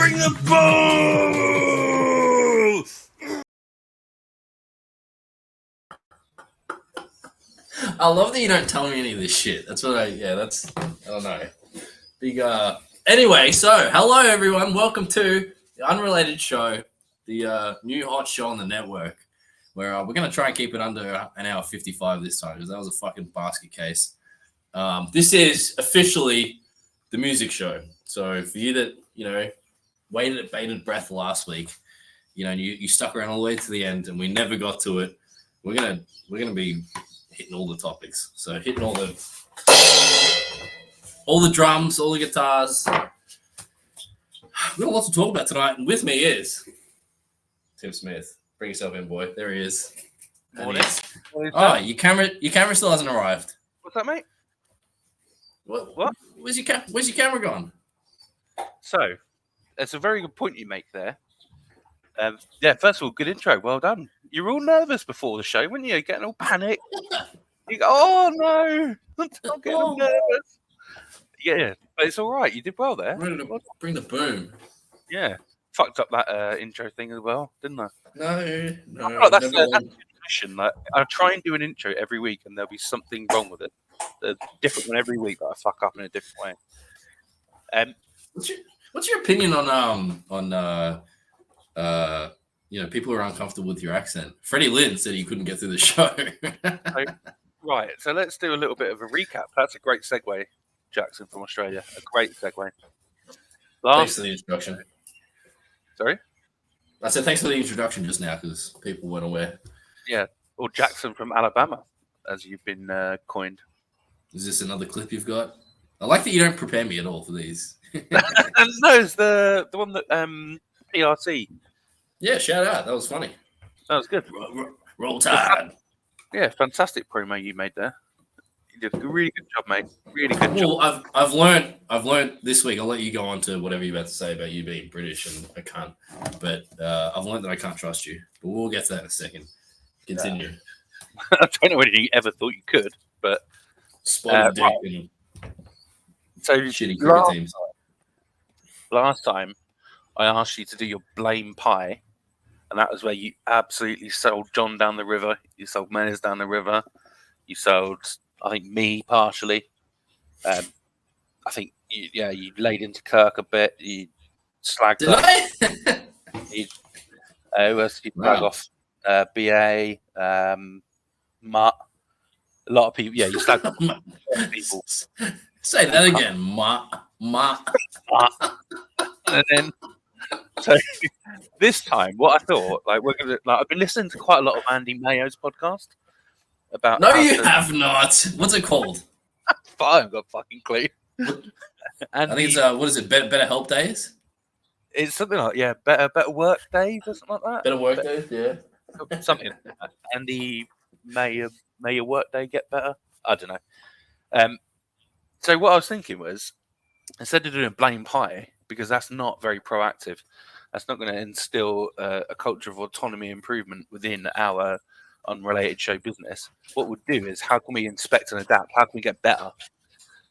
Bring the boom! I love that you don't tell me any of this shit. That's what I don't know. Big, anyway, so hello everyone. Welcome to the Unrelated show, the new hot show on the network, where we're going to try and keep it under an hour 55 this time, because that was a fucking basket case. This is officially the music show. So for you that, waited at bated breath last week, and you stuck around all the way to the end and we never got to it, we're gonna be hitting all the topics. So hitting all the drums, all the guitars. We've got a lot to talk about tonight, and with me is Tim Smith. Bring yourself in, boy. There he is. Morning. Oh, your camera still hasn't arrived. What's that, mate? What? Where's your camera gone? So, that's a very good point you make there. First of all, good intro. Well done. You were all nervous before the show, weren't you? Getting all panicked. You go, oh no, I'm getting all nervous. Yeah, but it's all right. You did well there. Bring the boom. Yeah, fucked up that intro thing as well, didn't I? No. That's a tradition. Like, I try and do an intro every week, and there'll be something wrong with it. A different one every week that I fuck up in a different way. What's your opinion on people who are uncomfortable with your accent? Freddie Lynn said he couldn't get through the show. So let's do a little bit of a recap. That's a great segue, Jackson from Australia. A great segue. Thanks for the introduction. Sorry? I said thanks for the introduction just now, because people weren't aware. Yeah, or Jackson from Alabama, as you've been coined. Is this another clip you've got? I like that you don't prepare me at all for these. No, it's the one that PRT. Yeah, shout out. That was funny. That was good. Roll Tide. Yeah, fantastic promo you made there. You did a really good job, mate. Really good job. Well, I've learned this week. I'll let you go on to whatever you're about to say about you being British and a cunt. But I've learned that I can't trust you. But we'll get to that in a second. Continue. Yeah. I don't know whether you ever thought you could, but spotted dick and so shitty cricket teams. Last time, I asked you to do your blame pie, and that was where you absolutely sold John down the river. You sold Menez down the river. You sold, I think, me partially. I think, you laid into Kirk a bit. You slagged Did off. I? Who else did you flag off? BA, Mutt. A lot of people. Yeah, you slagged off a lot of people. Say that again, Ma. And then, so this time, what I thought, I've been listening to quite a lot of Andy Mayo's podcast about. No, you have not. What's it called? I haven't got a fucking clue. I think it's what is it? Better Help Days. It's something like better work days or something like that. Better work days, yeah. Something like that. Andy may your work day get better. I don't know. So what I was thinking was, instead of doing a blame pie, because that's not very proactive, that's not going to instill a culture of autonomy improvement within our Unrelated show business. What we'll do is, how can we inspect and adapt? How can we get better?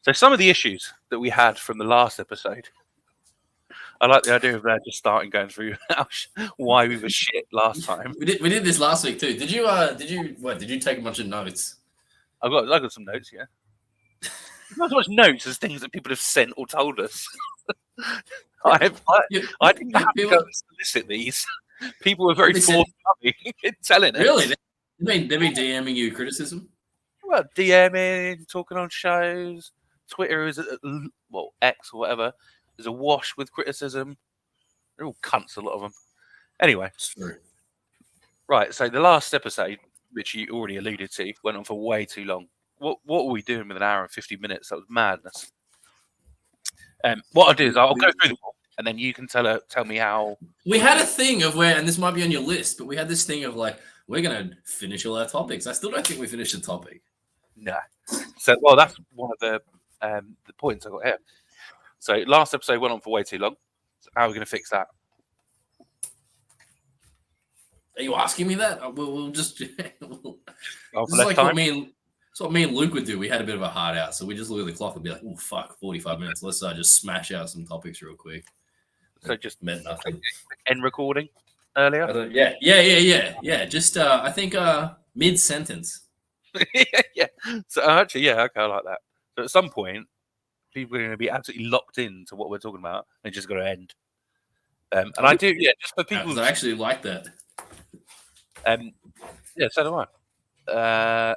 So some of the issues that we had from the last episode, I like the idea of just starting going through why we were shit last time. We did this last week too. Did you take a bunch of notes? I got some notes, yeah. Not so much notes as things that people have sent or told us. I didn't have to go and solicit these. People were very forthcoming in telling us. Really? They've been DMing you criticism? Well, DMing, talking on shows. Twitter is, X or whatever, is awash with criticism. They're all cunts, a lot of them. Anyway. True. Right, so the last episode, which you already alluded to, went on for way too long. What were we doing with an hour and 50 minutes? That was madness. What I'll do is I'll go through them all, and then you can tell me how. We had a thing of where, and this might be on your list, but we had this thing of we're going to finish all our topics. I still don't think we finished the topic. No. So, that's one of the points I got here. So last episode went on for way too long. So how are we going to fix that? Are you asking me that? We'll just. This is like what me and Luke would do. We had a bit of a hard out, so we just look at the clock and be like, "Oh fuck, 45 minutes. Let's just smash out some topics real quick." So just meant nothing. end recording earlier. Yeah. Just I think mid sentence. Yeah. So actually, yeah, okay, I like that. So at some point, people are going to be absolutely locked into what we're talking about, and it's just going to end. And I do, yeah, just for people. I actually like that. Yeah, so do I.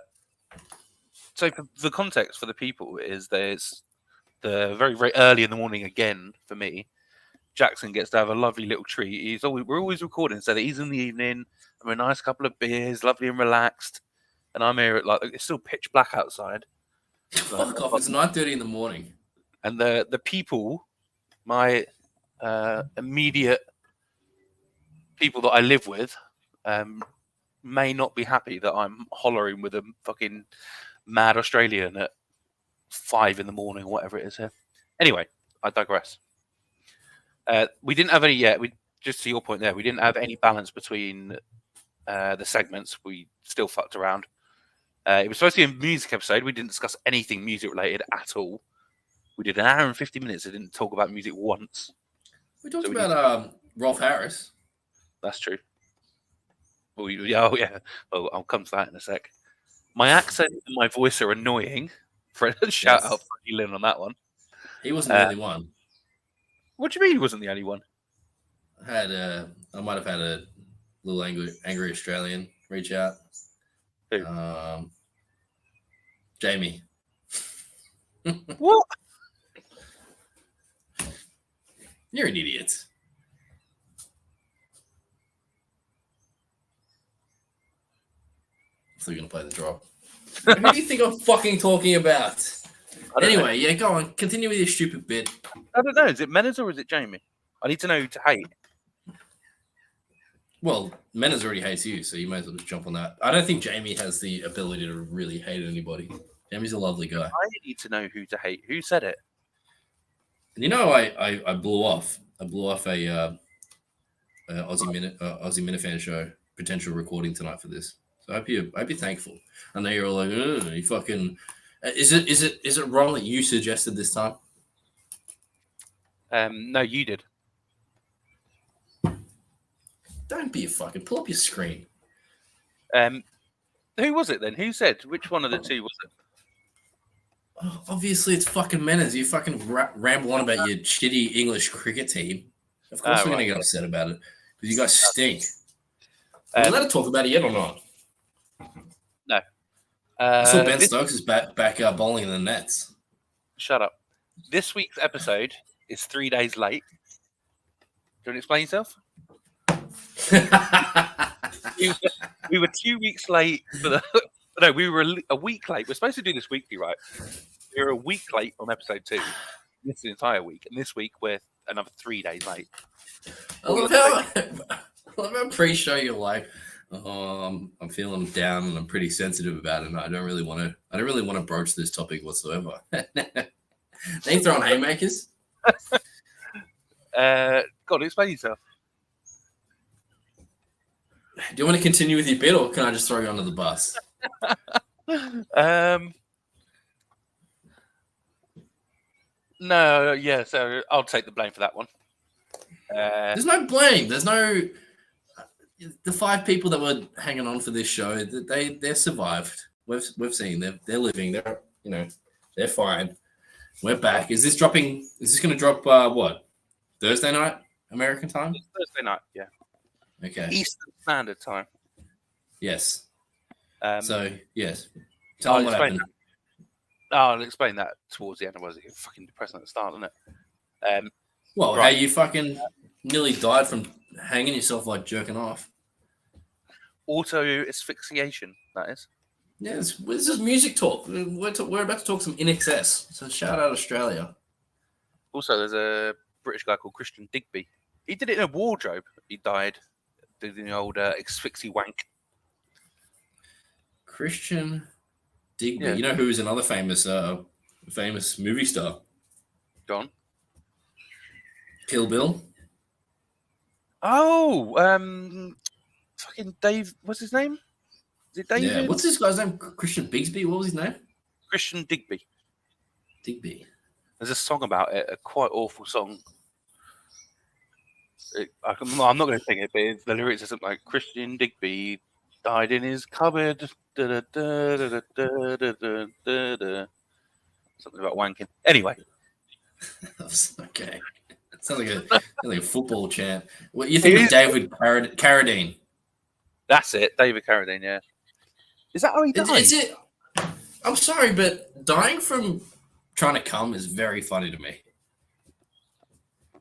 So for the context for the people is there's the very, very early in the morning again for me. Jackson gets to have a lovely little treat. We're always recording, so that he's in the evening, having a nice couple of beers, lovely and relaxed, and I'm here at it's still pitch black outside. Fuck off! It's 9:30 in the morning. And the people, my immediate people that I live with, may not be happy that I'm hollering with a fucking mad Australian at 5 in the morning or whatever it is here. Anyway, I digress. We didn't have any yet. We just to your point there, we didn't have any balance between the segments. We still fucked around. It was supposed to be a music episode. We didn't discuss anything music related at all. We did an hour and 50 minutes. I didn't talk about music once. We talked about Rolf Harris. That's true. Oh yeah. Well, I'll come to that in a sec. My accent and my voice are annoying. For a shout out for Lynn on that one. He wasn't the only one. What do you mean he wasn't the only one? I might have had a little angry Australian reach out. Who? Jamie. What? You're an idiot. I'm still gonna play the drop. Who do you think I'm fucking talking about? Anyway, yeah, go on. Continue with your stupid bit. I don't know. Is it Menace or is it Jamie? I need to know who to hate. Well, Menace already hates you, so you might as well just jump on that. I don't think Jamie has the ability to really hate anybody. Jamie's a lovely guy. I need to know who to hate. Who said it? And you know, I blew off. I blew off a Aussie Minifan show potential recording tonight for this. So I hope you're thankful. I know you're all like, you fucking. Is it wrong that you suggested this time? No, you did. Don't be a fucking. Pull up your screen. Who was it then? Who said? Which one of the two was it? Oh, obviously, it's fucking Menace. You fucking ramble on about your shitty English cricket team. Of course, we're going to get upset about it because you guys stink. Are we allowed to talk about it yet or not? No. I saw Ben Stokes is back bowling in the nets. Shut up. This week's episode is 3 days late. Do you want to explain yourself? We were 2 weeks late for the. No, we were a week late. We're supposed to do this weekly, right? We were a week late on episode 2. This entire week, and this week we're another 3 days late. I love how pre-show you're like, I'm feeling down and I'm pretty sensitive about it, and I don't really want to broach this topic whatsoever. They throwing haymakers. God, explain yourself. Do you want to continue with your bit, or can I just throw you under the bus? No, yeah, so I'll take the blame for that one. There's no blame. There's no. The 5 people that were hanging on for this show, they survived. We've seen they're living. They're fine. We're back. Is this going to drop? What? Thursday night American time? Thursday night, yeah. Okay. Eastern Standard Time. Yes. So yes. Tell them what happened. I'll explain that towards the end. Otherwise, it's fucking depressing at the start, isn't it? Well, right. How you fucking nearly died from hanging yourself like jerking off. Auto asphyxiation, that is. Yeah, this is music talk. We're about to talk some In Excess. So shout out Australia. Also, there's a British guy called Christian Digby. He did it in a wardrobe. He died doing the old asphyxie wank. Christian Digby. Yeah. You know who is another famous movie star? John. Kill Bill. Oh, fucking Dave. What's his name? Is it David? Yeah. What's this guy's name? Christian Bigsby. What was his name? Christian Digby. Digby. There's a song about it. A quite awful song. I'm not going to sing it, but the lyrics are something like Christian Digby died in his cupboard. Da, da, da, da, da, da, da, da, da. Something about wanking. Anyway. Okay. Sounds like a football chant. What you think of David Carradine? That's it, David Carradine. Yeah. Is that how he died? Is it? I'm sorry, but dying from trying to come is very funny to me.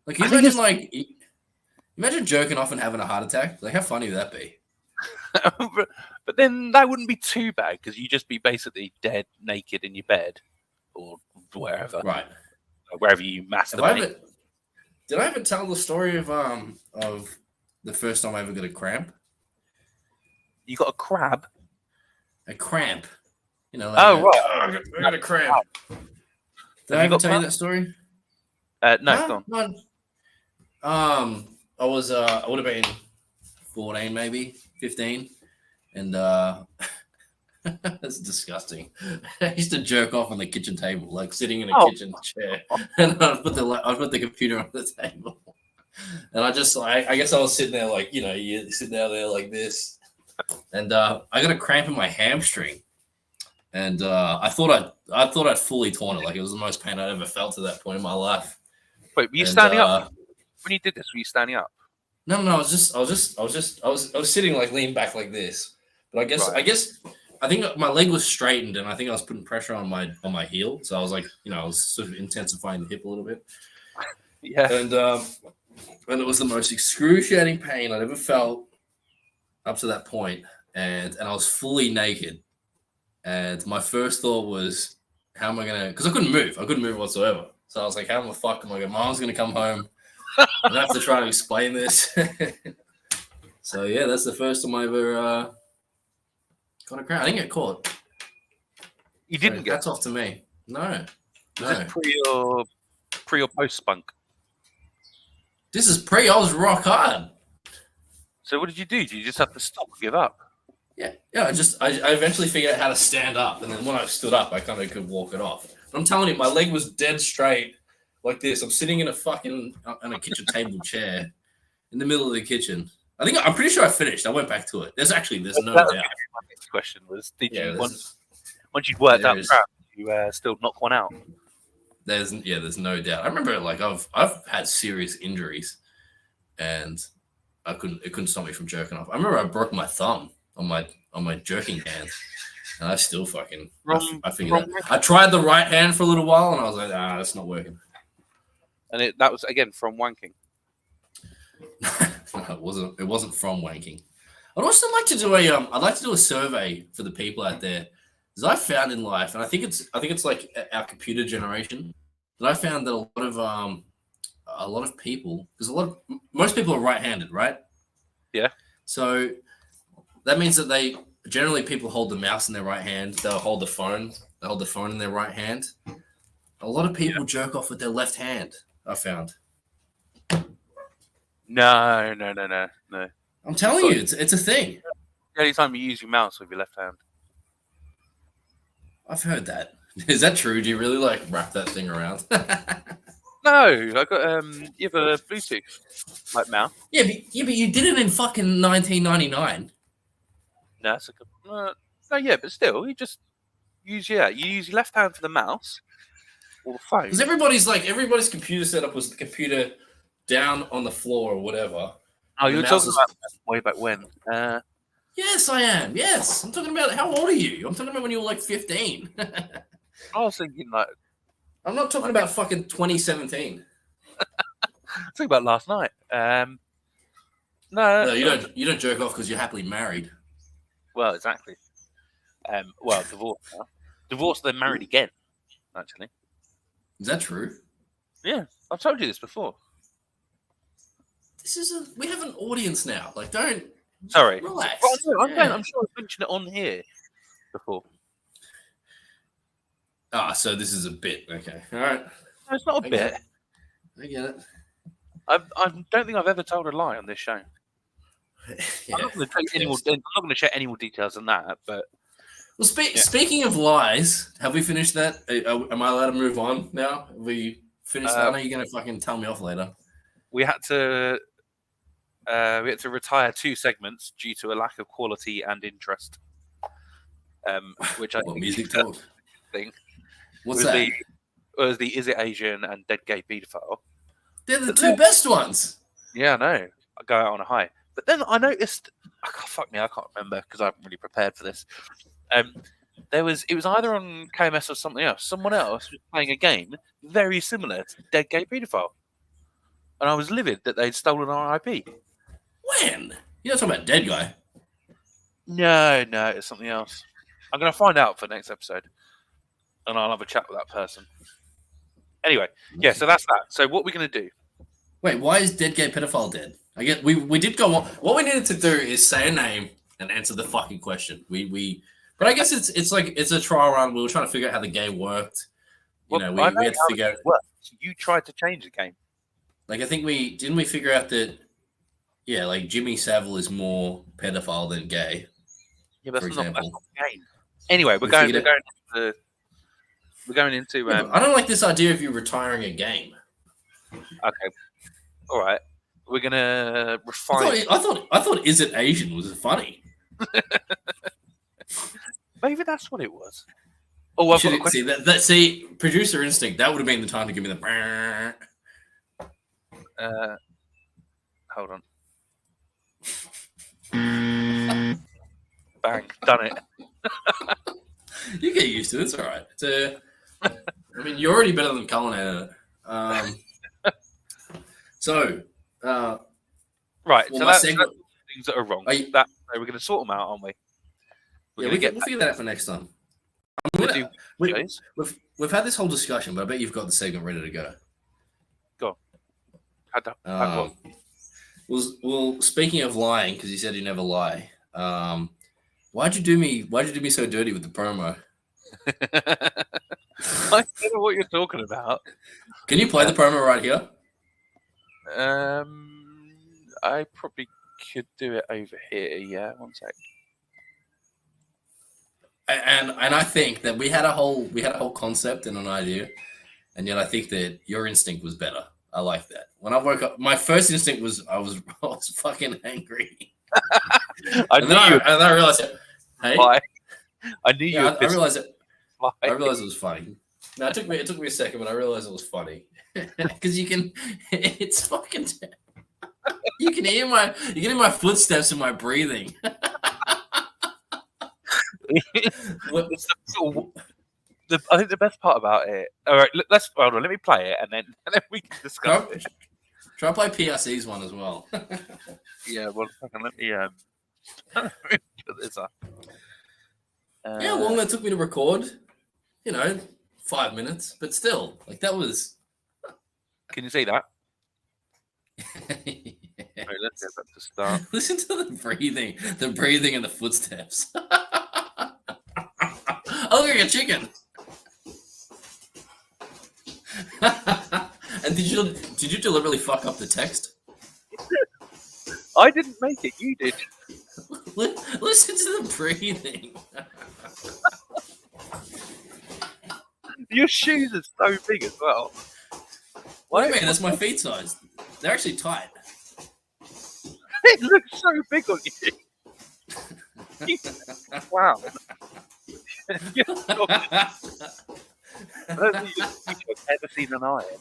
Like, imagine jerking off and having a heart attack. Like, how funny would that be? but then that wouldn't be too bad because you'd just be basically dead, naked in your bed or wherever, right? Wherever you masturbate. Did I ever tell the story of the first time I ever got a cramp? You got a crab? A cramp. You know. Right. I got a cramp. Did I ever tell you that story? No, go on. I would have been 14, maybe 15, and that's disgusting. I used to jerk off on the kitchen table, like sitting in a kitchen chair, and I'd put the computer on the table, and I guess I was sitting there like, you sit down there like this, and I got a cramp in my hamstring, and I thought I'd fully torn it. Like, it was the most pain I'd ever felt at that point in my life. Wait, were you standing up when you did this? Were you standing up? No. I was sitting like leaned back like this. But I think my leg was straightened, and I think I was putting pressure on my heel. So I was like, I was sort of intensifying the hip a little bit. Yeah. And it was the most excruciating pain I'd ever felt up to that point. And I was fully naked. And my first thought was, how am I gonna? Because I couldn't move whatsoever. So I was like, how the fuck am I gonna? Mom's gonna come home. I have to try to explain this. So yeah, that's the first time I ever got a cramp. I didn't get caught. You didn't get? That's off to me. No. Was this pre or post spunk? This is pre. I was rock hard. So what did you do? Did you just have to stop and give up? Yeah. I eventually figured out how to stand up, and then when I stood up, I kind of could walk it off. But I'm telling you, my leg was dead straight. Like this, I'm sitting in a kitchen table chair in the middle of the kitchen. I'm pretty sure I finished. I went back to it. There's no doubt. My next question was, did you once you'd worked out the crowd, you still knock one out? There's no doubt. I remember I've had serious injuries, and it couldn't stop me from jerking off. I remember I broke my thumb on my jerking hand. And I still I figured out. I tried the right hand for a little while, and I was like, that's not working. And that was again from wanking. No, it wasn't from wanking. I'd also like to do I'd like to do a survey for the people out there, because I found in life, and I think it's like our computer generation, that I found that a lot of people, because most people are right-handed, right? Yeah. So that means that generally people hold the mouse in their right hand. They'll hold the phone. They hold the phone in their right hand. A lot of people jerk off with their left hand, I found. No. I'm telling you, it's a thing. The only time you use your mouse with your left hand. I've heard that. Is that true? Do you really wrap that thing around? No, I got you have a Bluetooth mouse. Yeah, but you did it in fucking 1999. No, it's but still, you just use you use your left hand for the mouse or the phone. Because everybody's computer setup was the computer down on the floor or whatever. Oh, you're talking about way back when. Yes, I am. Yes, I'm talking about, how old are you? I'm talking about when you were 15. I was thinking I'm not talking about fucking 2017. I'm talking about last night. No, you don't jerk off because you're happily married. Well, exactly. Divorced now. Divorced, then married again. Actually, is that true? Yeah, I've told you this before. We have an audience now. Don't. Sorry. Relax. I'm sure I've mentioned it on here before. So this is a bit. Okay. All right. No, it's not a bit. I get it. I don't think I've ever told a lie on this show. Yeah, I'm not going to share any more details than that. But speaking of lies, have we finished that? Am I allowed to move on now? Have we finished that? Or are you going to fucking tell me off later? We had to We had to retire 2 segments due to a lack of quality and interest. Which I What think music is a talk? thing. What's was that? the was the Is It Asian and Dead Gay Pedophile. They're the two best ones. Yeah, I know. I go out on a high. But then I noticed, fuck me, I can't remember because I haven't really prepared for this. It was either on KMS or something else. Someone else was playing a game very similar to Dead Gay Pedophile. And I was livid that they'd stolen our IP. When? You're not talking about Dead Guy. No, it's something else. I'm going to find out for next episode. And I'll have a chat with that person. Anyway, yeah, so that's that. So what we're going to do. Wait, why is Dead Gay Pedophile dead? I get we did go on. What we needed to do is say a name and answer the fucking question. But I guess it's like it's a trial run. We were trying to figure out how the game worked. We had to figure out. You tried to change the game. Like I think we figure out that like Jimmy Savile is more pedophile than gay. Yeah, but that's not the game. Anyway, we're going into. I don't like this idea of you retiring a game. Okay, all right. We're gonna refine. I thought Is It Asian was funny. Maybe that's what it was. Oh, I've got a question. See, producer instinct. That would have been the time to give me the. Hold on. Bang! Done it. You get used to it. It's all right. I mean, you're already better than Cullen at it. So, right. Well, so that's things that are wrong. We're going to sort them out, aren't we? We'll figure that out for next time. We've had this whole discussion, but I bet you've got the segment ready to go. Go on. Well, speaking of lying, because you said you never lie. Why'd you do me so dirty with the promo? I don't know what you're talking about. Can you play the promo right here? I probably could do it over here. Yeah, one sec. And I think that we had a whole concept and an idea, and yet I think that your instinct was better. I like that. When I woke up, my first instinct was I was fucking angry. And then I realized it. Hey, why? I knew you. I realized it. Why? I realized it was funny. No, it took me a second, but I realized it was funny because it's fucking. You can hear my footsteps and my breathing. I think the best part about it. All right, hold on. Let me play it, and then we can discuss it. Try to play PRC's one as well. Yeah, well, let me put this up. Yeah, how long that took me to record? 5 minutes, but still, like that was. Can you see that? Yes. Right, let's get back to start. Listen to the breathing and the footsteps. I look like a chicken. And did you deliberately fuck up the text? I didn't make it. You did. Listen to the breathing. Your shoes are so big as well. What do you mean? That's my feet size. They're actually tight. It looks so big on you. Wow. I don't think you've ever seen an iron.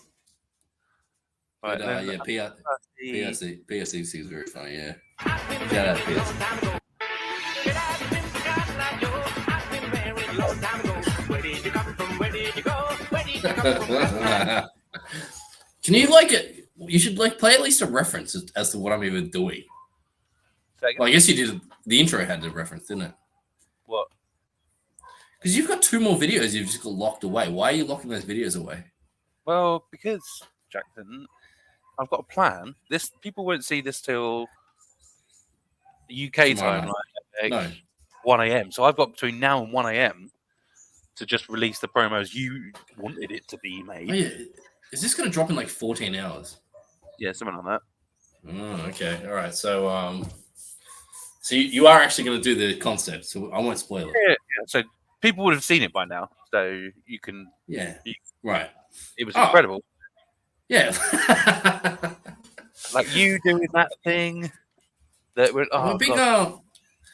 Right, yeah, PSC is very funny, yeah. Shout out PSC. Can you you should play at least a reference as to what I'm even doing. Well, I guess you did. The intro had the reference, didn't it? What? Because you've got 2 more videos you've just got locked away. Why are you locking those videos away? Well, because, Jackson, I've got a plan. People won't see this till UK time, like 1 a.m. So I've got between now and 1 a.m. to just release the promos you wanted it to be made. Oh, yeah. Is this going to drop in like 14 hours? Yeah, something like that. Oh, okay. All right. So, so you are actually going to do the concept, so I won't spoil it. Yeah. So people would have seen it by now, so you can. Yeah. Right. It was incredible. Yeah. Like you doing that thing that went, I'm oh a big god,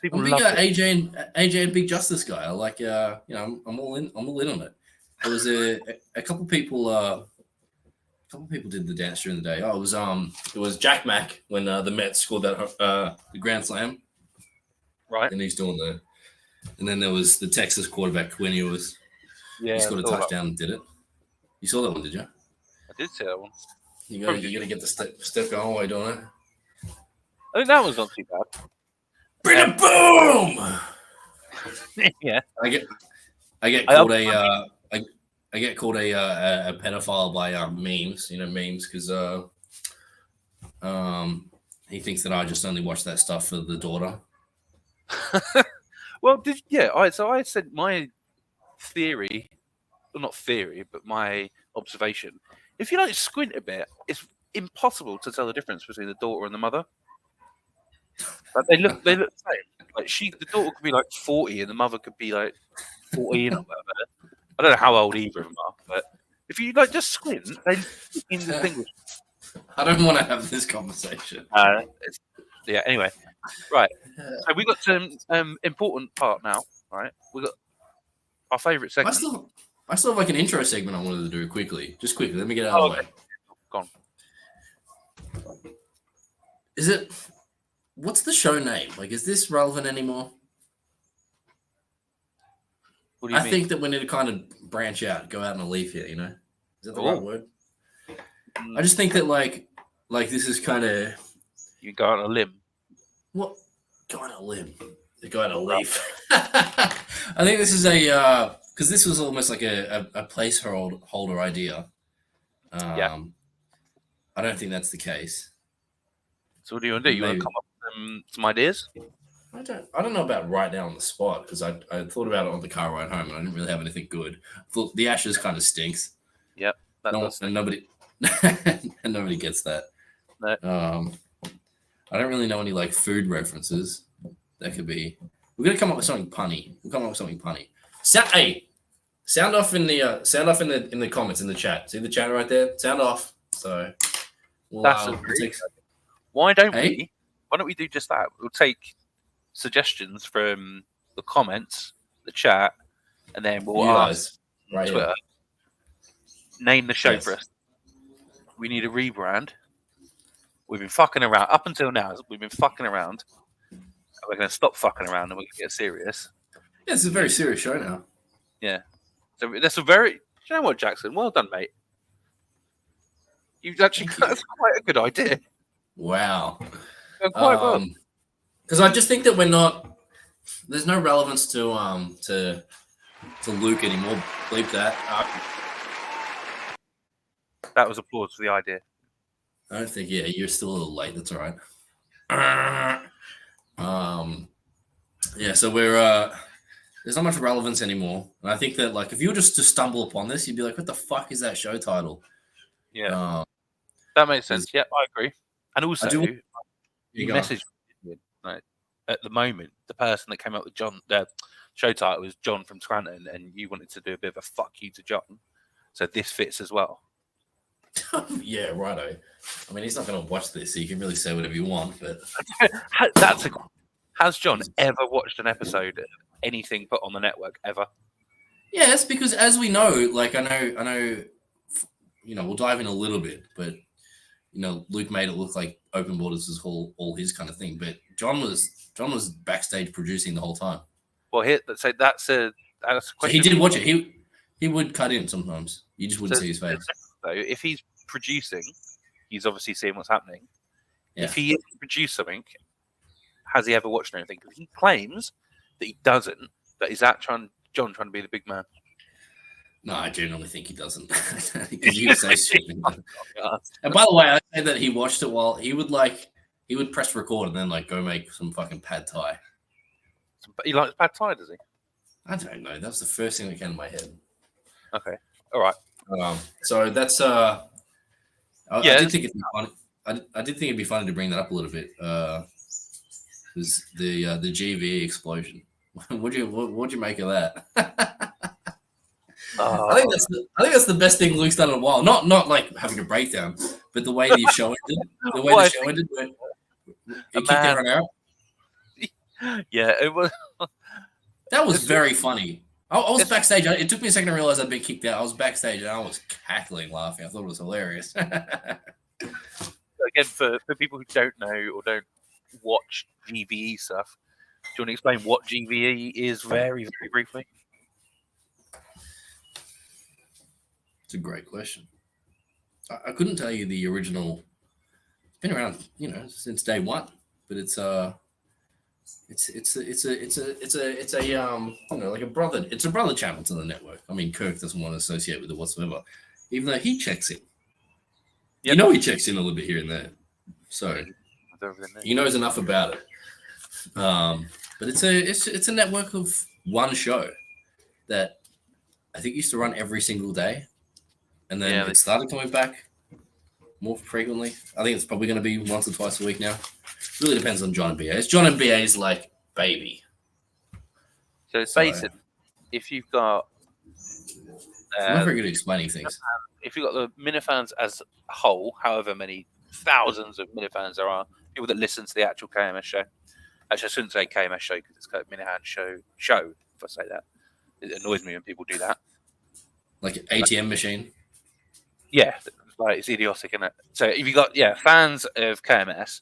people love it. AJ and Big Justice guy. I like I'm all in. I'm all in on it. There was a couple people. A couple people did the dance during the day. Oh, it was Jack Mack when the Mets scored that the grand slam. Right. And he's doing and then there was the Texas quarterback Quinn. He scored a touchdown and did it. You saw that one, did you? I did see that one. You gotta get the step going while you're doing it. I think that was not too bad. Bring it boom! Yeah. I get called I get called a pedophile by memes, memes, because he thinks that I just only watch that stuff for the daughter. Well, I said my theory, well, not theory, but my observation. If you like squint a bit, it's impossible to tell the difference between the daughter and the mother. Like they look the same. Like the daughter could be like 40 and the mother could be like 14 or whatever. I don't know how old either of them are, but if you like just squint, they indistinguishable. I don't want to have this conversation. Yeah. Anyway, right. So we got some important part now. Right. We got our favourite segment. I still have like an intro segment I wanted to do quickly. Just quickly. Let me get it out of the way. Go on. What's the show name? Like, is this relevant anymore? What do you mean? I think that we need to kind of branch out, go out on a leaf here, Is that the right word? I just think that like this is kind of... You go on a limb. What? Go on a limb. Go on a leaf. I think this is because this was almost like a placeholder idea. Yeah. I don't think that's the case. So what do you want to do? You want to come up with some ideas? I don't know about right now on the spot, because I thought about it on the car ride home and I didn't really have anything good. The Ashes kind of stinks. Yep. And nobody gets that. No. I don't really know any like food references. That could be. We're gonna come up with something punny. Sound off in the comments in the chat. See the chat right there? Sound off. So why don't we do just that? We'll take suggestions from the comments, the chat, and then we'll ask right Twitter. Here. Name the show for us. We need a rebrand. We've been fucking around up until now. We've been fucking around. We're going to stop fucking around and we're going to get serious. Yeah, it's a very serious show now. Yeah. So that's a very... Do you know what, Jackson? Well done, mate. You've actually that's quite a good idea. Wow. Quite well. Because I just think that we're not... There's no relevance to Luke anymore. Bleep that. That was applause for the idea. I don't think... Yeah, you're still a little late. That's all right. Yeah, so we're there's not much relevance anymore, and I think that like if you were just to stumble upon this, you'd be like, "What the fuck is that show title?" Yeah, that makes sense. Yeah, I agree. And also, you messaged me, like, at the moment, the person that came up with John, the show title was John from Scranton, and you wanted to do a bit of a fuck you to John, so this fits as well. Yeah, righto. I mean, he's not going to watch this, so you can really say whatever you want. But has John ever watched an episode of anything put on the network ever? Yes, because as we know, like I know, we'll dive in a little bit, but Luke made it look like Open Borders was all his kind of thing, but John was backstage producing the whole time. Well, that's a question. So he did watch it. He would cut in sometimes. You just wouldn't see his face. So if he's producing, he's obviously seeing what's happening. Yeah. If he produced something, has he ever watched anything? Because he claims that he doesn't. But is that John trying to be the big man? No, I genuinely think he doesn't. Because he was so stupid. And by the way, I say that he watched it while he would press record and then like go make some fucking pad thai. He likes pad thai, does he? I don't know. That's the first thing that came to my head. Okay. All right. So that's I did think it'd be funny. I did think it'd be funny to bring that up a little bit. Was the GV explosion? What'd you make of that? I think that's the best thing Luke's done in a while. Not like having a breakdown, But the way the show ended, it kicked everyone out. Yeah, it was. That was very funny. I was backstage. It took me a second to realize I'd been kicked out. I was backstage and I was cackling, laughing. I thought it was hilarious. Again, for people who don't know or don't watch GVE stuff, do you want to explain what GVE is very, very briefly? It's a great question. I couldn't tell you the original. It's been around, since day one, but it's a like a brother. It's a brother channel to the network. I mean, Kirk doesn't want to associate with it whatsoever, even though he checks in. Yep. He checks in a little bit here and there, so he knows enough about it. But it's a network of one show that I think used to run every single day, and then it started coming back more frequently. I think it's probably going to be once or twice a week now. Really depends on John and BA. It's John and BA's like baby. So it's basic. If you've got, I'm not very good at explaining things. If you've got the Minifans as a whole, however many thousands of Minifans there are, people that listen to the actual KMS show. Actually, I shouldn't say KMS show because it's called Minifan show. If I say that, it annoys me when people do that. Like an ATM machine. Yeah, it's idiotic, isn't it? So if you got fans of KMS,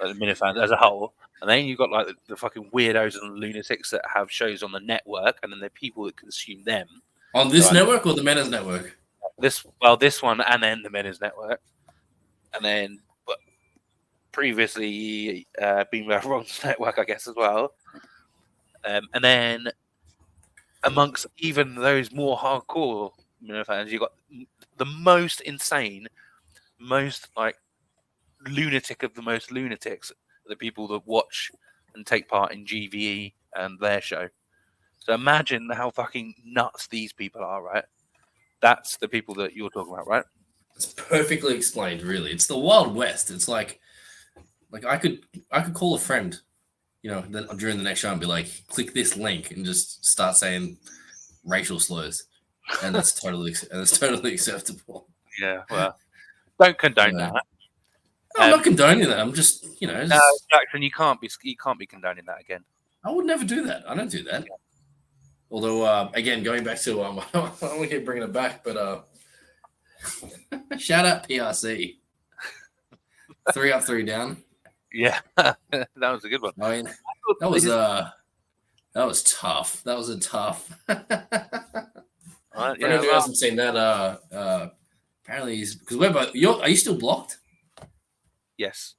like the Minifans as a whole, and then you've got like the fucking weirdos and lunatics that have shows on the network, and then the people that consume them on this network or the Menace network. This one, and then the Menace network, and then previously being Ron's network, I guess as well, and then amongst even those more hardcore Minifans, you've got the most insane, most like lunatic of the most lunatics, the people that watch and take part in GVE and their show. So imagine how fucking nuts these people are, right? That's the people that you're talking about, right? It's perfectly explained, really. It's the Wild West. It's like I could call a friend, then during the next show and be like, click this link and just start saying racial slurs, and that's totally acceptable. Yeah, well, don't condone that. No, I'm not condoning that. I'm just, Jackson, you can't be condoning that again. I would never do that. I don't do that. Yeah. Although, again, going back to, I don't want to keep bringing it back, but shout out PRC. 3 up, 3 down. Yeah, that was a good one. I mean, that was tough. That was a tough. Right, for anyone who hasn't seen that, apparently he's because we're both. Are you still blocked? Yes.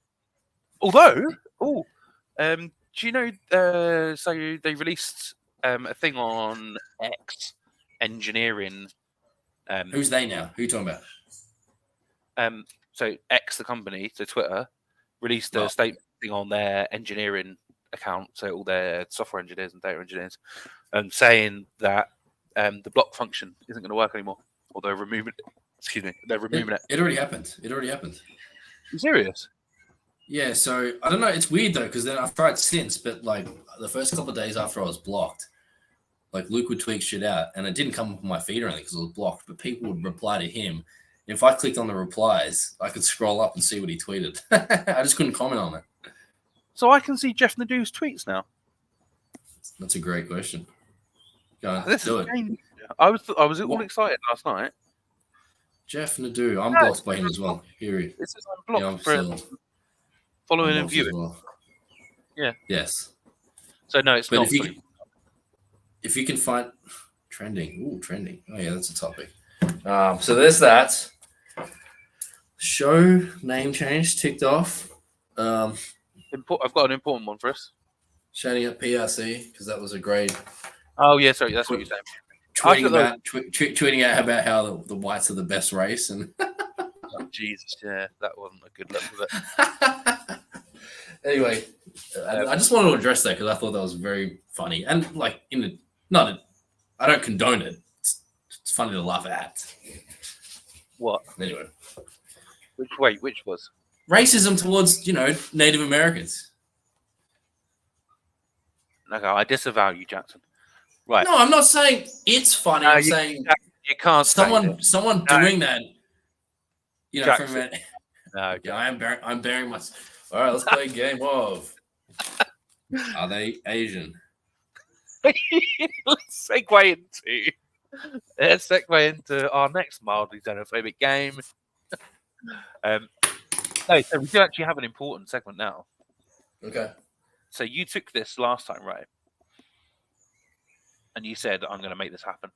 Although, do you know? So they released a thing on X engineering. Who's they now? Who are you talking about? So X, the company, so Twitter, released a statement on their engineering account, so all their software engineers and data engineers, saying that the block function isn't going to work anymore, or they're removing it. Excuse me, they're removing it. It already happened. You serious? Yeah, so I don't know. It's weird though, because then I've tried since, but like the first couple of days after I was blocked, like Luke would tweet shit out, and it didn't come up on my feed or anything because it was blocked. But people would reply to him. If I clicked on the replies, I could scroll up and see what he tweeted. I just couldn't comment on it. So I can see Jeff Nadeau's tweets now. That's a great question. Go on, this do is it. I was all excited last night. Jeff Nadeau. I'm blocked by him as well. Here he is. This is unblocked for following and viewing. Well. Yeah. Yes. So no, it's not. If you can find trending. Oh yeah, that's a topic. So there's that. Show name change ticked off. I've got an important one for us. Shouting at PRC because that was a great. Oh yeah, sorry, that's what you're saying. Tweeting out about how the whites are the best race and. Oh, Jesus, yeah, that wasn't a good look, was it? Anyway, I just wanted to address that because I thought that was very funny and like I don't condone it. It's funny to laugh at. What? Anyway. Which was? Racism towards, Native Americans. Okay, I disavow you, Jackson. Right. No, I'm not saying it's funny. I'm saying you can't. Someone doing that. Jackson, No, okay. Yeah, I'm bearing my. All right, let's play a game of. Are they Asian? Let's segue into our next mildly xenophobic game. No, so we do actually have an important segment now. Okay. So you took this last time, right? And you said, I'm going to make this happen.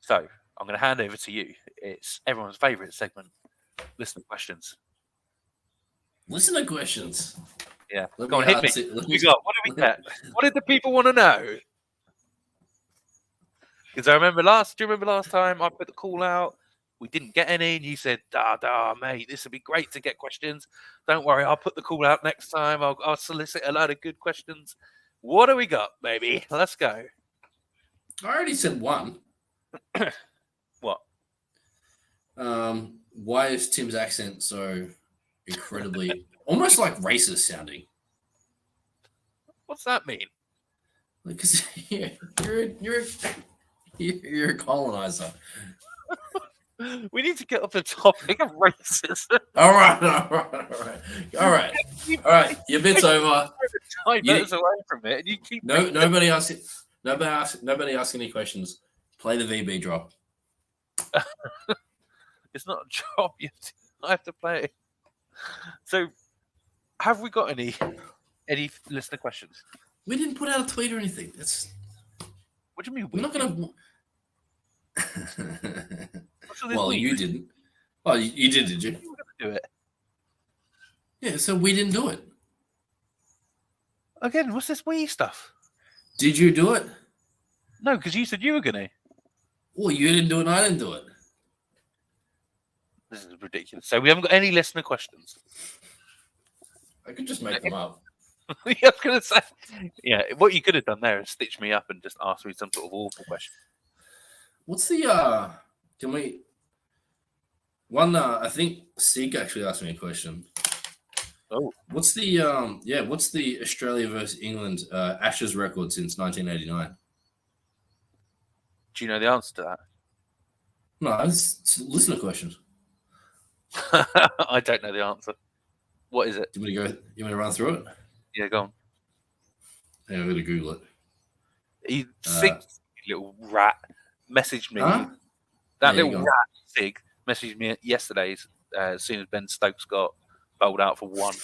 So I'm going to hand over to you. It's everyone's favourite segment, listener questions. Listener questions. Yeah. Let Go me on, hit ask me. it. What do we got? What did we get? What did the people want to know? Because I remember do you remember last time I put the call out? We didn't get any, and you said, mate, this would be great to get questions. Don't worry, I'll put the call out next time. I'll solicit a load of good questions. What do we got, baby? Let's go. I already said one. What? Why is Tim's accent so incredibly, almost like racist sounding? What's that mean? Because you're a colonizer. We need to get off the topic of racism. All right. Your bit's over. Divert us away from it, and you keep Nobody ask any questions. Play the VB drop. It's not a job. I have to play it. So, have we got any listener questions? We didn't put out a tweet or anything. What do you mean? We're not gonna. Well, you didn't. Oh, you did you? You were gonna do it. Yeah, so we didn't do it. Again, what's this wee stuff? Did you do it? No, because you said you were gonna. Well, you didn't do it and I didn't do it. This is ridiculous. So we haven't got any listener questions. I could just make them up. I was going to say, yeah, what you could have done there is stitch me up and just ask me some sort of awful question. What's the, can we, one, I think Sig actually asked me a question. Oh. What's the Australia versus England Ashes record since 1989? Do you know the answer to that? No, it's listener questions. I don't know the answer. What is it? You want me to run through it? Yeah, go on. Yeah, I'm going to Google it. He Sig, little rat, messaged me. Huh? That little rat, Sig, messaged me yesterday as soon as Ben Stokes got bowled out for one.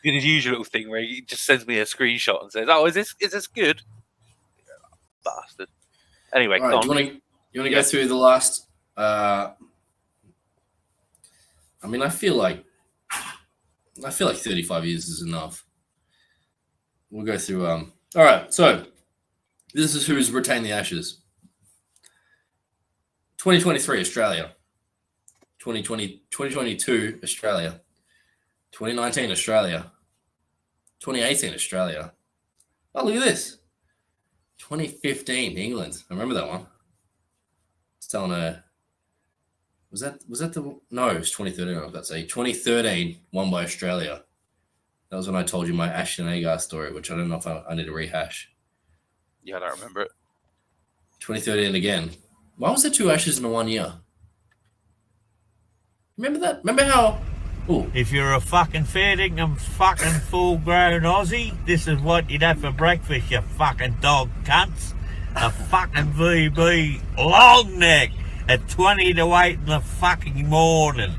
Did his usual little thing where he just sends me a screenshot and says, "Oh, is this good?" Bastard. Anyway, right, you want to go through the last? I mean, I feel like 35 years is enough. We'll go through. All right, so this is who's retained the Ashes. 2023 Australia. 2022 Australia. 2019 Australia. 2018 Australia. Oh, look at this. 2015 England. I remember that one. It's telling her. Was that the no? It was 2013. I was about to say 2013 won by Australia. That was when I told you my Ashton Agar story, which I don't know if I need to rehash. Yeah, I don't remember it. 2013 again. Why was there two Ashes in 1 year? Remember that? Remember how? Ooh. If you're a fucking fair dinkum fucking full-grown Aussie, this is what you'd have for breakfast, you fucking dog cunts. A fucking VB long neck at 20 to 8 in the fucking morning.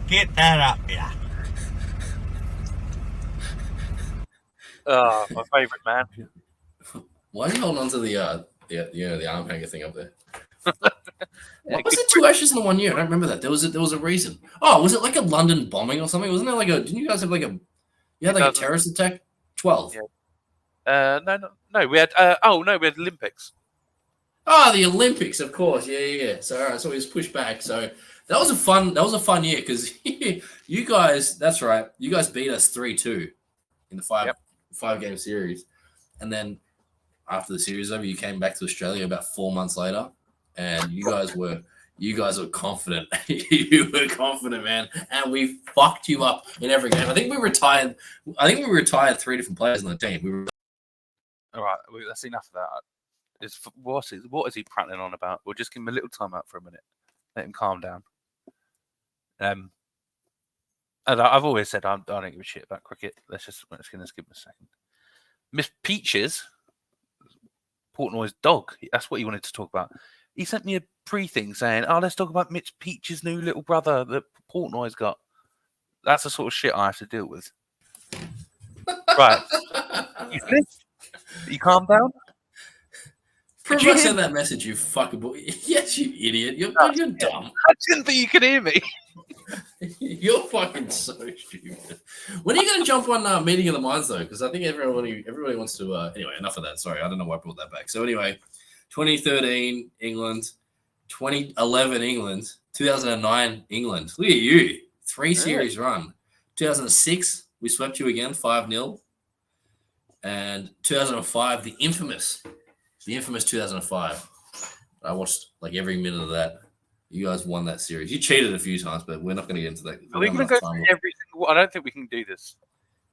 Get that up, yeah. Oh, my favourite man. Why are you holding on to the arm hanger thing up there? Why was it two Ashes in 1 year? I don't remember that. There was a reason. Oh, was it like a London bombing or something? Wasn't there like a? Didn't you guys have like a? You had like a terrorist attack. 12. Yeah. No. We had. We had Olympics. Oh, the Olympics, of course. Yeah. So all right, so it was pushed back. So that was a fun year because you guys. That's right. You guys beat us 3-2 in the five game series, and then after the series was over, you came back to Australia about 4 months later. And you guys were confident. You were confident, man. And we fucked you up in every game. I think we retired 3 different players on the team. All right, that's enough of that. What is he prattling on about? We'll just give him a little time out for a minute. Let him calm down. And I've always said I don't give a shit about cricket. Let's give him a second. Miss Peaches, Portnoy's dog. That's what he wanted to talk about. He sent me a pre-thing saying, "Oh, let's talk about Mitch Peach's new little brother that Portnoy's got." That's the sort of shit I have to deal with. Right. You finished? You calm down? Prove I sent that message, you fucking boy. Yes, you idiot. You're dumb. I didn't think you could hear me. You're fucking so stupid. When are you going to jump on Meeting of the Minds, though? Because I think everybody wants to... anyway, enough of that. Sorry, I don't know why I brought that back. So anyway, 2013, England. 2011, England. 2009, England. Look at you. 3 series run. 2006, we swept you again, 5-0. And 2005, the infamous 2005. I watched like every minute of that. You guys won that series. You cheated a few times, but we're not going to get into that. Are we going to go through every single? I don't think we can do this.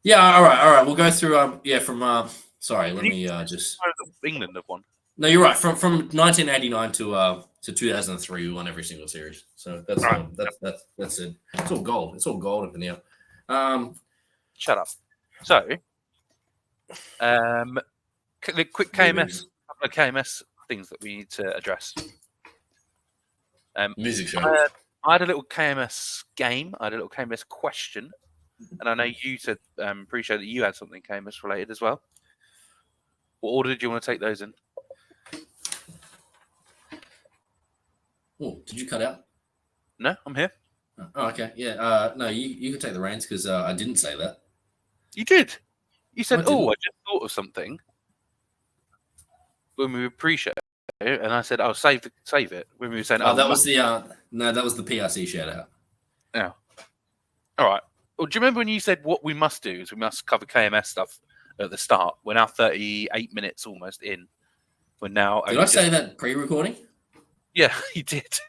Yeah, all right. We'll go through. From sorry, let me just. England have won. No, you're right. From 1989 to 2003, we won every single series. So that's right. That's it. It's all gold. It's all gold up in here. Shut up. So, the quick KMS, couple of KMS things that we need to address. Music show. I had a little KMS game. I had a little KMS question, and I know you said pre-show that you had something KMS related as well. What order did you want to take those in? Oh, did you cut out? No, I'm here. Oh, okay. Yeah. No, you can take the reins because I didn't say that. You did. You said, "Oh, I just thought of something." When we were pre-show, and I said, "I'll save it." When we were saying, that was the PRC shout out. Yeah. All right. Well, do you remember when you said what we must do is we must cover KMS stuff at the start? We're now 38 minutes almost in. We're now. Did I say that pre-recording? Yeah, you did.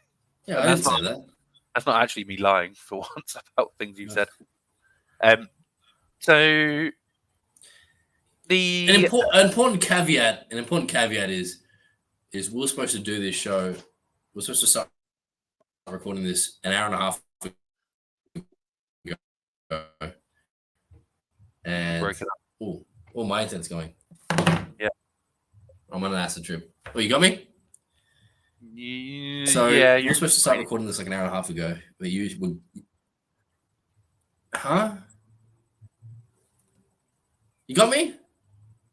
Yeah, I didn't say that. That's not actually me lying for once about things you've said. So an important caveat is we're supposed to do this show. We're supposed to start recording this an hour and a half ago. And my internet's going. Yeah. I'm on an acid trip. Oh, you got me? You're supposed to start recording this like an hour and a half ago, but you would. Huh? You got me?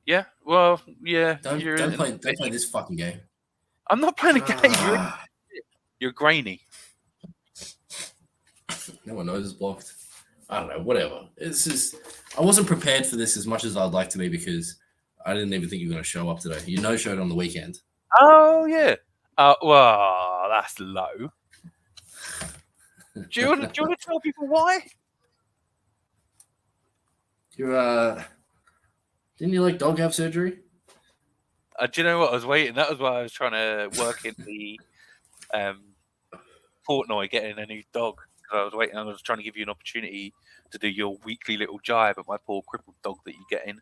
Yeah. Well, yeah. Don't play this fucking game. I'm not playing a game. You're grainy. No one knows it's blocked. I don't know. Whatever. I wasn't prepared for this as much as I'd like to be because I didn't even think you were going to show up today. You no-showed on the weekend. Oh yeah. Well, that's low. Do you want to tell people why? Didn't your dog have surgery? Do you know what? I was waiting. That was why I was trying to work in the Portnoy getting a new dog. I was waiting. I was trying to give you an opportunity to do your weekly little jibe at my poor crippled dog that you get in.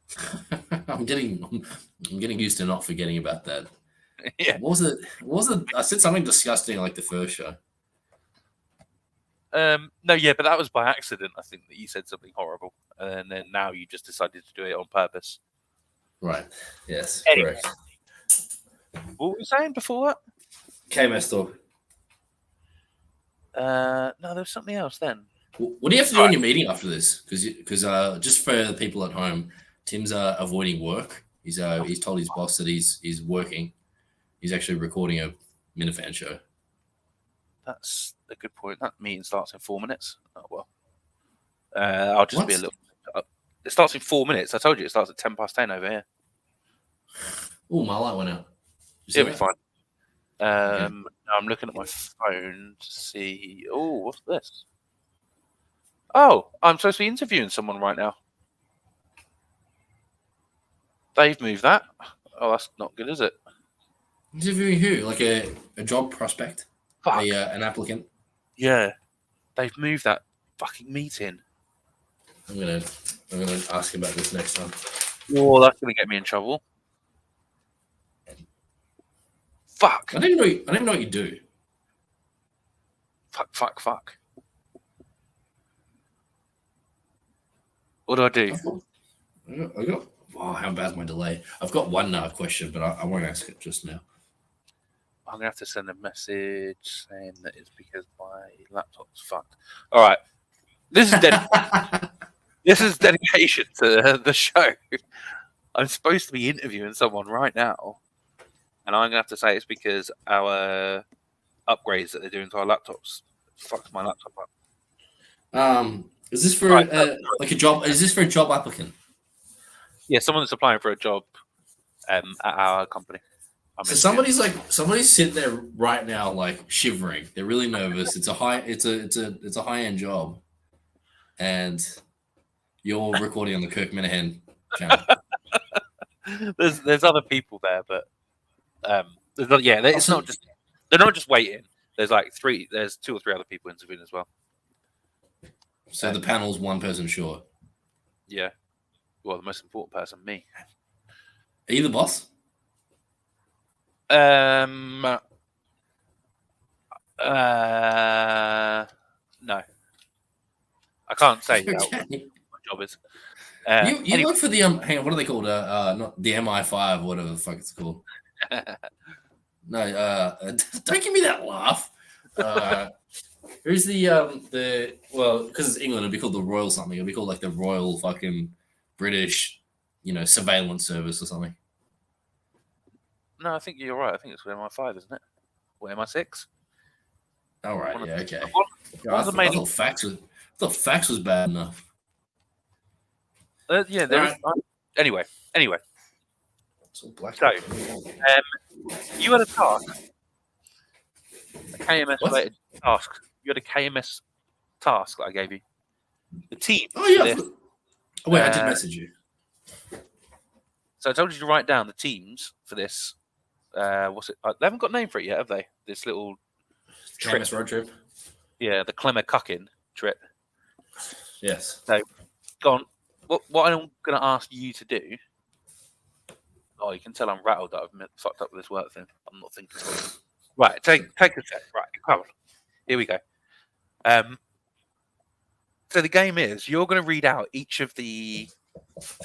I'm getting used to not forgetting about that. Yeah. What was it? I said something disgusting like the first show. No, yeah, but that was by accident. I think that you said something horrible, and then now you just decided to do it on purpose. Right. Yes. Anyway. Correct. What were we saying before that? KMS talk. No, there was something else then. What do you have to do in your meeting after this? Because just for the people at home, Tim's avoiding work. He's told his boss that he's working. He's actually recording a Minifan show. That's a good point. That meeting starts in 4 minutes. Oh well. I'll just be a little. It starts in 4 minutes. I told you it starts at 10:10 over here. Oh, my light went out. It'll be fine. Now I'm looking at my phone to see. Oh, what's this? Oh, I'm supposed to be interviewing someone right now. They've moved that. Oh, that's not good, is it? Interviewing who? Like a job prospect? Fuck. An applicant? Yeah. They've moved that fucking meeting. I'm gonna ask about this next time. Oh, that's gonna get me in trouble. Fuck. I don't even know what you do. Fuck. What do I do? I got. Wow, how bad's my delay? I've got one question, but I won't ask it just now. I'm gonna have to send a message saying that it's because my laptop's fucked. All right, this is dedication to the show. I'm supposed to be interviewing someone right now, and I'm gonna have to say it's because our upgrades that they're doing to our laptops fucked my laptop up. Is this for like a job? Is this for a job applicant? Yeah, someone that's applying for a job at our company. So somebody's sitting there right now, like shivering. They're really nervous. It's a high end job, and you're recording on the Kirk Minahan channel. There's other people there, but it's not just they're not just waiting. There's there's 2 or 3 other people interviewing as well. So the panel's one person short. Yeah. Well, the most important person, me. Are you the boss? No. I can't say Okay. what my job is. You anyway. work for the hang on, what are they called? Not the MI5, whatever the fuck it's called. No, don't give me that laugh. Who's the because it's England, it'd be called the Royal something. It'd be called like the Royal fucking British, surveillance service or something. No, I think you're right. I think it's MI5, isn't it? Or MI6? All right, yeah, okay. I thought fax was bad enough. Yeah, there is. Right. Anyway. So you had a task, a KMS related task. You had a KMS task that I gave you. The team. Oh yeah. Wait, I did message you. So I told you to write down the teams for this. What's it? They haven't got a name for it yet, have they? This little KMS road trip. Yeah, the Clemmer Cucking trip. Yes. So, go on. What I'm going to ask you to do. Oh, you can tell I'm rattled that I've fucked up with this work thing. I'm not thinking. Right, take a sec. Right, come on. Here we go. So the game is you're going to read out each of the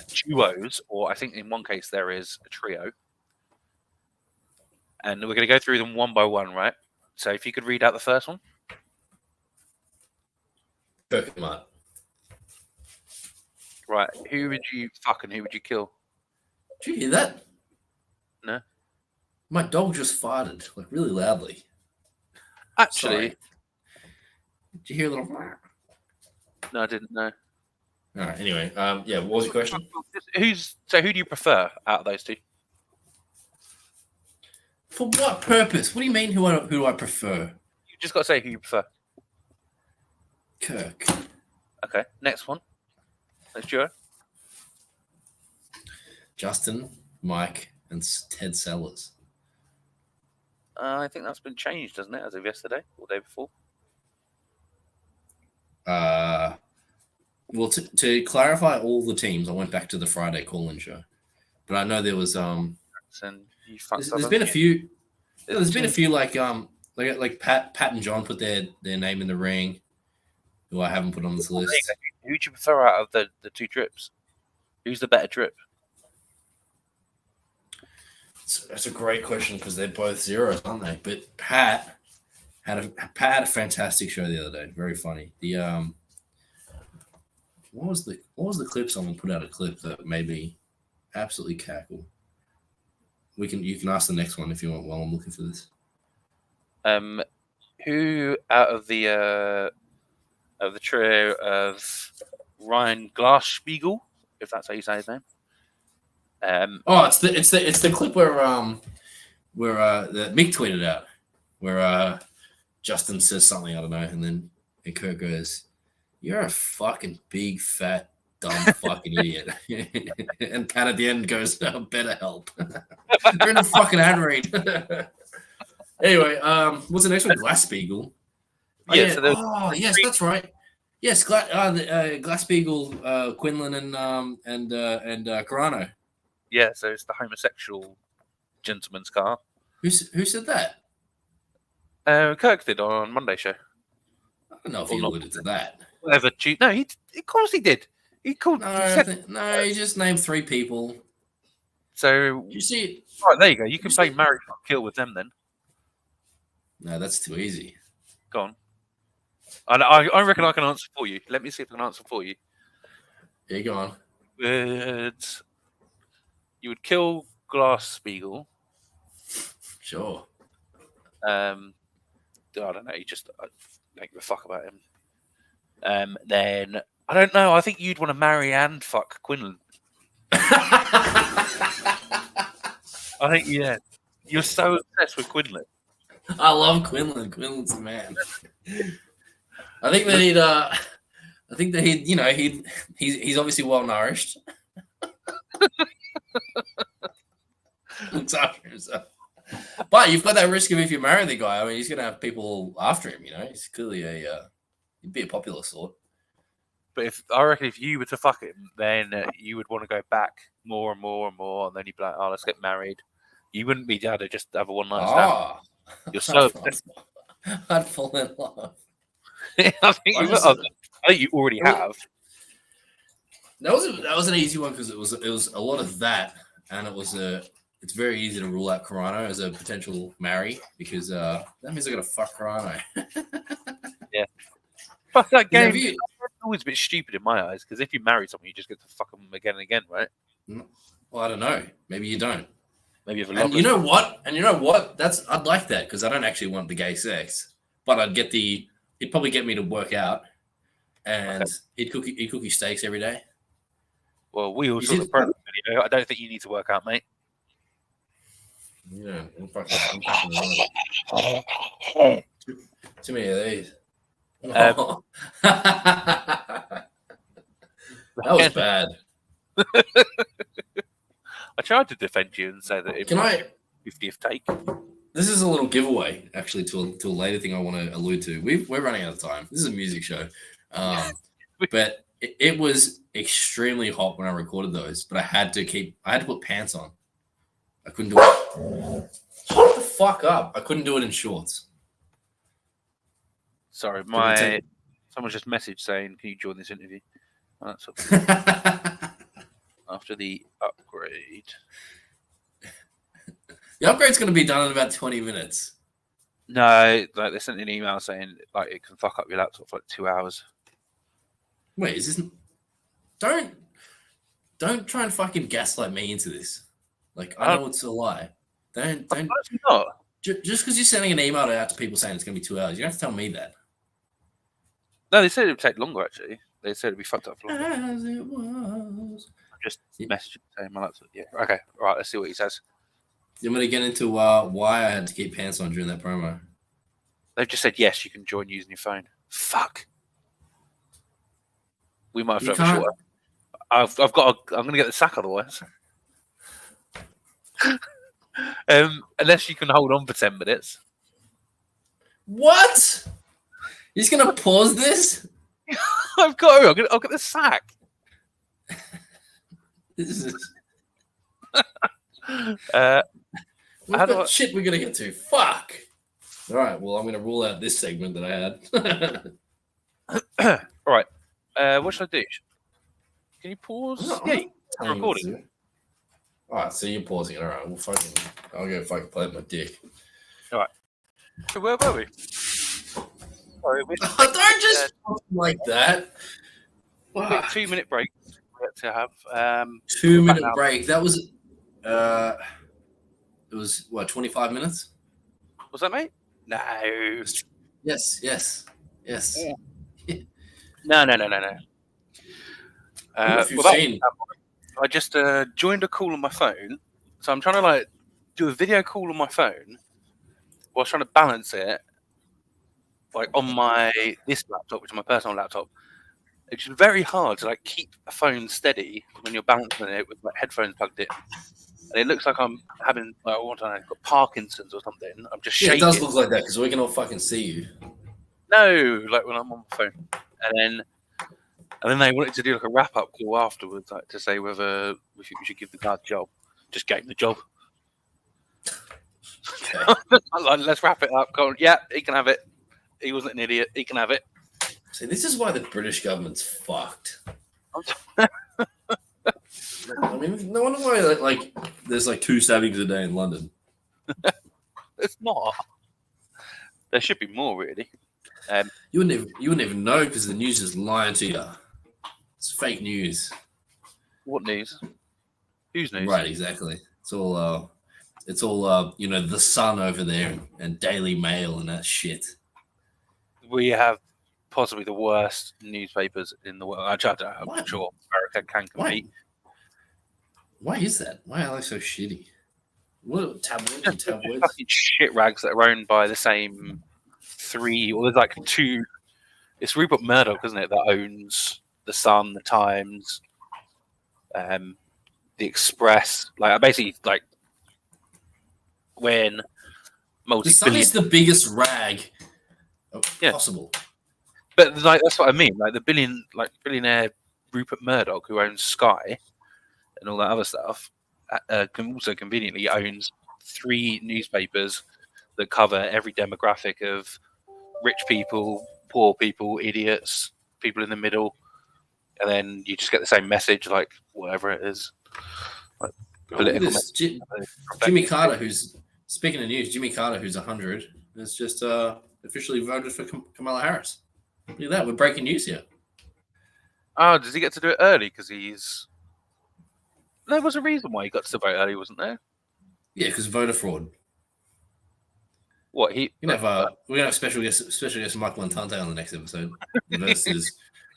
duos, or I think in one case there is a trio, and we're going to go through them one by one, right? So if you could read out the first one. Pokemon. Right, who would you fuck and who would you kill? Did you hear that? No. My dog just farted, like really loudly. Actually, Sorry. Did you hear a little? No, I didn't know. All right. Anyway, yeah. What was your question? Who do you prefer out of those two? For what purpose? What do you mean? Who do I prefer? You just got to say who you prefer. Kirk. Okay. Next one. Next duo. Justin, Mike, and Ted Sellers. I think that's been changed, hasn't it, as of yesterday or the day before? Well, to clarify all the teams, I went back to the Friday call-in show, but I know there was And you there's been a few. There's been a few like Pat and John put their name in the ring, who I haven't put on this list. Who do you prefer out of the two trips? Who's the better trip? That's a great question because they're both zeros, aren't they? But Pat had a fantastic show the other day. Very funny. The what was the clip? Someone put out a clip that made me absolutely cackle. You can ask the next one if you want while I'm looking for this. Who out of the trio of Ryan Glasspiegel, if that's how you say his name? It's the clip where Mick tweeted out where Justin says something, I don't know, and then Kirk goes, "You're a fucking big fat dumb fucking idiot," and Pat at the end goes, "Better help." They're in a fucking ad read. Anyway, what's the next one? Glasspiegel. Yes, that's right. Yes, Glasspiegel, Quinlan, and Carano. Yeah, so it's the homosexual gentleman's car. Who said that? Kirk did on Monday show. I don't know if Or he not. alluded to that. Whatever. No, of course he did. He called. No, he just named 3 people. So You see, right, there you go. You can play marriage or kill with them then. no, that's too easy. Go on. I reckon I can answer for you. Let me see if I can answer for you. Yeah, go on. You would kill Glass-Steagall. Sure. I don't know. You just don't give a fuck about him. Then I don't know. I think you'd want to marry and fuck Quinlan. I think you're so obsessed with Quinlan. I love Quinlan. Quinlan's the man. I think that he's obviously well nourished. Looks after himself. But you've got that risk of if you marry the guy, I mean, he's gonna have people after him. He's clearly he'd be a popular sort. But I reckon if you were to fuck him, then you would want to go back more and more and more, and then you'd be like, "Oh, let's get married." You wouldn't be able to just have a one night stand. You're so obsessed. I'd fall in love. I think you already have. That was an easy one because it was a lot of that, and it's very easy to rule out Carano as a potential marry because that means I got to fuck Carano. Yeah. Fuck that game. It's always a bit stupid in my eyes because if you marry someone, you just get to fuck them again and again, right? Well, I don't know. Maybe you don't. Maybe you have a And you know what? I'd like that because I don't actually want the gay sex, but he'd probably get me to work out, and he'd cook you steaks every day. Well, we all saw the program video. I don't think you need to work out, mate. Yeah, I'm fucking too many of these. That was bad. I tried to defend you and say that it was 50th take. This is a little giveaway, actually, to a later thing I want to allude to. We're running out of time. This is a music show, but it was extremely hot when I recorded those. But I had to put pants on. I couldn't do it. Shut the fuck up! I couldn't do it in shorts. Sorry, someone just messaged saying, "Can you join this interview?" Oh, that's after the upgrade. The upgrade's going to be done in about 20 minutes. No, they sent an email saying it can fuck up your laptop for 2 hours. Wait, is this? Don't try and fucking gaslight me into this. I know it's a lie. Don't. Not. Just because you're sending an email out to people saying it's going to be 2 hours, you don't have to tell me that. No, they said it would take longer. Actually, they said it'd be fucked up for longer. As it was. Just messaged saying my laptop. Yeah. Okay. All right. Let's see what he says. I'm going to get into why I had to keep pants on during that promo. They've just said yes. You can join using your phone. Fuck. We might have to have a shorter. I'm going to get the sack otherwise. Unless you can hold on for 10 minutes. What? You're just going to pause this? I've got to. I'll get the sack. This is... shit we're going to get to. Fuck. All right. Well, I'm going to rule out this segment that I had. All right. What should I do? Can you pause? I'm recording. All right. So you're pausing it. All right. I'll go fucking play with my dick. All right. So where were we? Sorry, don't just like that. 2-minute break to have. 2-minute break. That was. It was what 25 minutes. Was that mate? No. Yes. Yeah. No. I just joined a call on my phone, so I'm trying to do a video call on my phone while trying to balance it on this laptop, which is my personal laptop. It's very hard to keep a phone steady when you're balancing it with headphones plugged in. And it looks like I'm having got Parkinson's or something. I'm just shaking. It does look like that because we can all fucking see you. No, when I'm on my phone, and then they wanted to do a wrap-up call afterwards, to say whether we should give the guy a job. Just gave him the job. Okay. Like, let's wrap it up. Go on. Yeah, he can have it. He wasn't an idiot. He can have it. See, this is why the British government's fucked. I mean, no wonder why like there's like 2 stabbings a day in London. It's not. There should be more, really. You wouldn't even know because the news is lying to you. It's fake news. What news? Whose news? Right, exactly. It's all the Sun over there and Daily Mail and that shit. We have possibly the worst newspapers in the world. I'm sure America can compete. Why is that? Why are they so shitty? What tabloids? Fucking shit rags that are owned by the same 3, or there's like 2. It's Rupert Murdoch, isn't it, that owns the Sun, the Times, the Express. Like basically, like when The Sun is the biggest rag possible. But like that's what I mean. Like the billionaire Rupert Murdoch, who owns Sky and all that other stuff, also conveniently owns 3 newspapers that cover every demographic of rich people, poor people, idiots, people in the middle, and then you just get the same message, like whatever it is. Like political Jimmy Carter, who's speaking of news, Jimmy Carter, who's 100, has just officially voted for Kamala Harris. Look at that, we're breaking news here. Oh, does he get to do it early? Because there was a reason why he got to vote early, wasn't there? Yeah, because voter fraud. What we're gonna have special guest Mike Montante on the next episode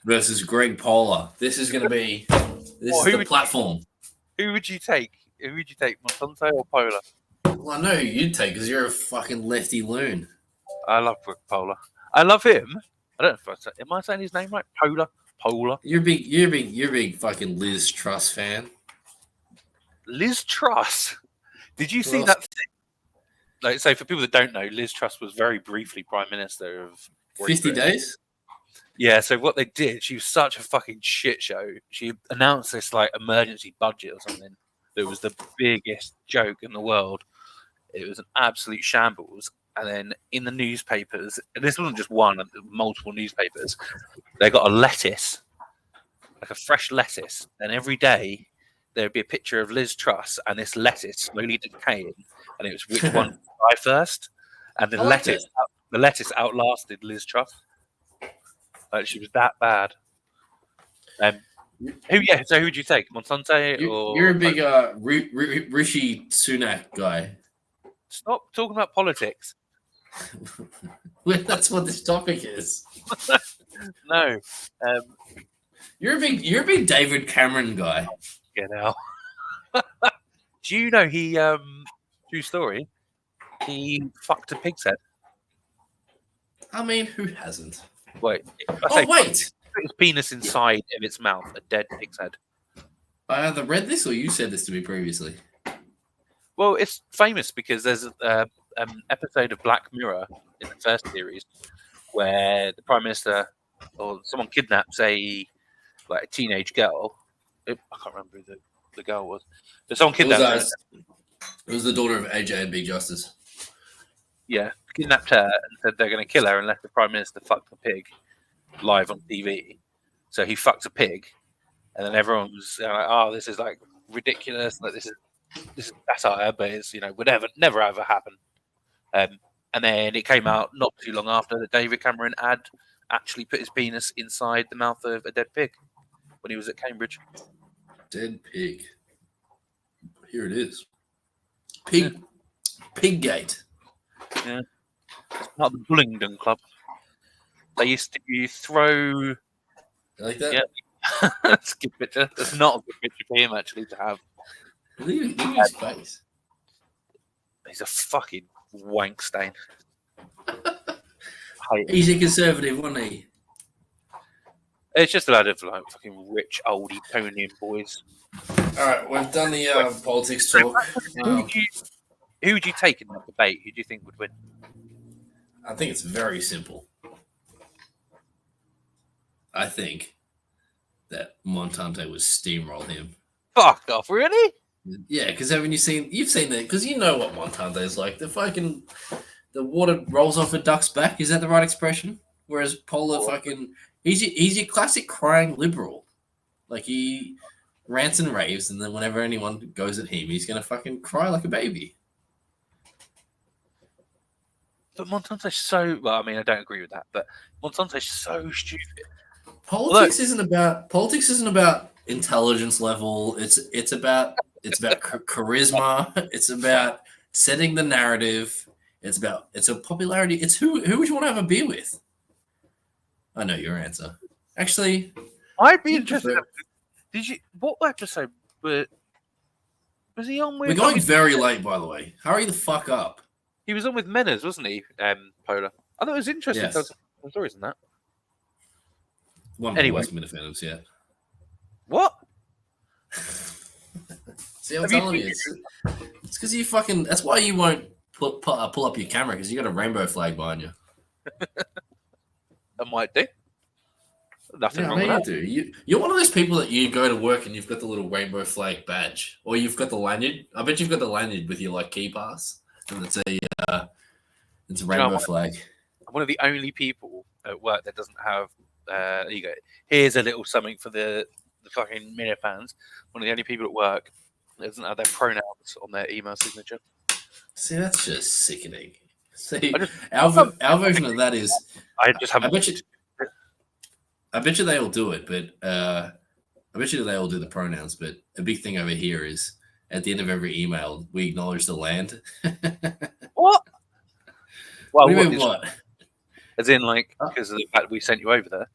versus Greg Poehler. This is the platform. Who would you take? Montante or Poehler? Well, I know who you'd take because you're a fucking lefty loon. I love Greg Poehler. I love him. I don't know if am I saying his name right? Poehler. You're a big fucking Liz Truss fan. Liz Truss. Did you see that thing? Like, so for people that don't know, Liz Truss was very briefly Prime Minister of 50 days. Yeah, so what they did, she was such a fucking shit show. She announced this like emergency budget or something that was the biggest joke in the world. It was an absolute shambles. And then in the newspapers, and this wasn't just one, multiple newspapers, they got a lettuce, like a fresh lettuce, and every day there would be a picture of Liz Truss and this lettuce slowly decaying, and it was which one would die first, and the lettuce outlasted Liz Truss. Like she was that bad. So who would you take, Montante or? You're a big Rishi Sunak guy. Stop talking about politics. That's what this topic is. No, you're a big David Cameron guy. Get out. Do you know he? True story. He fucked a pig's head. I mean, who hasn't? Wait. Wait. Put his penis inside of its mouth, a dead pig's head. I either read this or you said this to me previously. Well, it's famous because there's an episode of Black Mirror in the first series where the Prime Minister or someone kidnaps a teenage girl. I can't remember who the girl was. But someone kidnapped her. It was the daughter of AJ and B Justice. Yeah, kidnapped her and said they're going to kill her unless the Prime Minister fucked the pig live on TV. So he fucked a pig, and then everyone was like, "Oh, this is like ridiculous. Like this is satire, but it's would never ever happen." And then it came out not too long after that David Cameron had actually put his penis inside the mouth of a dead pig when he was at Cambridge. Dead pig. Here it is. Piggate. Yeah. It's not the Bullingdon Club. They used to throw. You like that? Yeah. That's a good picture. That's not a good picture for him actually to have. Look at his face. He's a fucking wank stain. He's a conservative, wasn't he? It's just a lot of fucking rich old Etonian boys. All right, we've done the politics talk. Who would you take in that debate? Who do you think would win? I think it's very simple. I think that Montante would steamroll him. Fuck off, really? Yeah, because haven't you've seen that? Because you know what Montante is like. The water rolls off a duck's back. Is that the right expression? Whereas Poehler he's your classic crying liberal. Like he rants and raves, and then whenever anyone goes at him, he's gonna fucking cry like a baby. But Montante's so well. I mean, I don't agree with that, but Montante's so stupid. Politics isn't about intelligence level. It's about charisma. It's about setting the narrative. It's a popularity. It's who would you want to have a beer with? I know your answer. Actually, I'd be interested. Did you? What episode was he on with? We're going very late, by the way. Hurry the fuck up. He was on with Menners, wasn't he? Poehler. I thought it was interesting. Yes. Some stories in that. One Anyway. of the Phantoms, yeah. What? See, I'm telling you, it's because you fucking. That's why you won't pull up your camera because you got a rainbow flag behind you. I might do. Nothing Yeah, wrong I with know that. you do. You're one of those people that you go to work and you've got the little rainbow flag badge, or you've got the lanyard. I bet you've got the lanyard with your like key pass, and it's a rainbow flag. I'm one of the only people at work that doesn't have. There you go. Here's a little something for the fucking Miner fans. One of the only people at work that doesn't have their pronouns on their email signature. See, that's just sickening. See, our version of that is. I just haven't. I bet you they all do it, but I bet you they all do the pronouns. But a big thing over here is at the end of every email, we acknowledge the land. What? Well, What do you mean what? As in, like, because of the fact we sent you over there.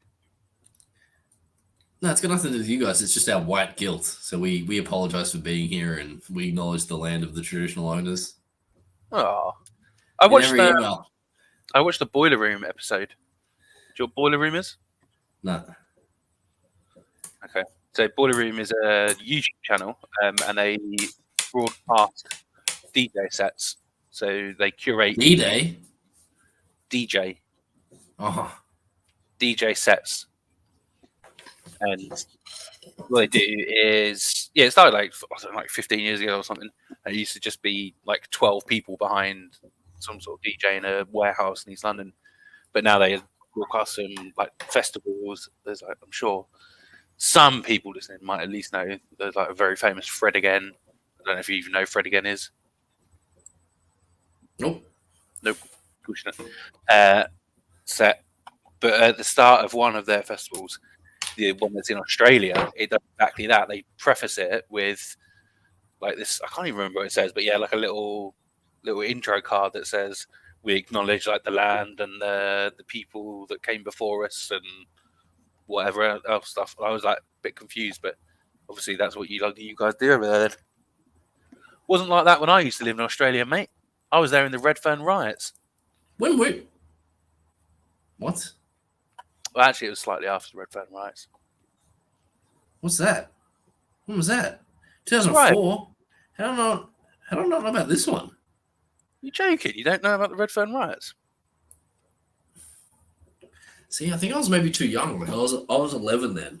No, it's got nothing to do with you guys. It's just our white guilt. So we apologize for being here and we acknowledge the land of the traditional owners. Oh, I watched email. I watched the Boiler Room episode. Do you know what Boiler Room is? No. Okay. So Boiler Room is a YouTube channel, and they broadcast DJ sets. So they curate DJ. Oh. DJ sets. And what they do is, it started like 15 years ago or something. And it used to just be like 12 people behind some sort of DJ in a warehouse in East London. But now they broadcast some like festivals. There's like, I'm sure some people listening might at least know there's like a very famous Fred Again. I don't know if you even know Fred Again is. Nope. Of course you don't. Set. But at the start of one of their festivals, the one that's in Australia, it does exactly that. They preface it with like this. I can't even remember what it says, but yeah, like a little intro card that says we acknowledge like the land and the people that came before us and whatever else stuff. I was like a bit confused, but obviously that's what you guys do over there. Then. Wasn't like that when I used to live in Australia, mate. I was there in the Redfern riots. When we? What? Well, actually, it was slightly after the Redfern riots. What's that? When was that? 2004. How do I not know about this one? You joking? You don't know about the Redfern riots? See, I think I was maybe too young. Like I was 11 then.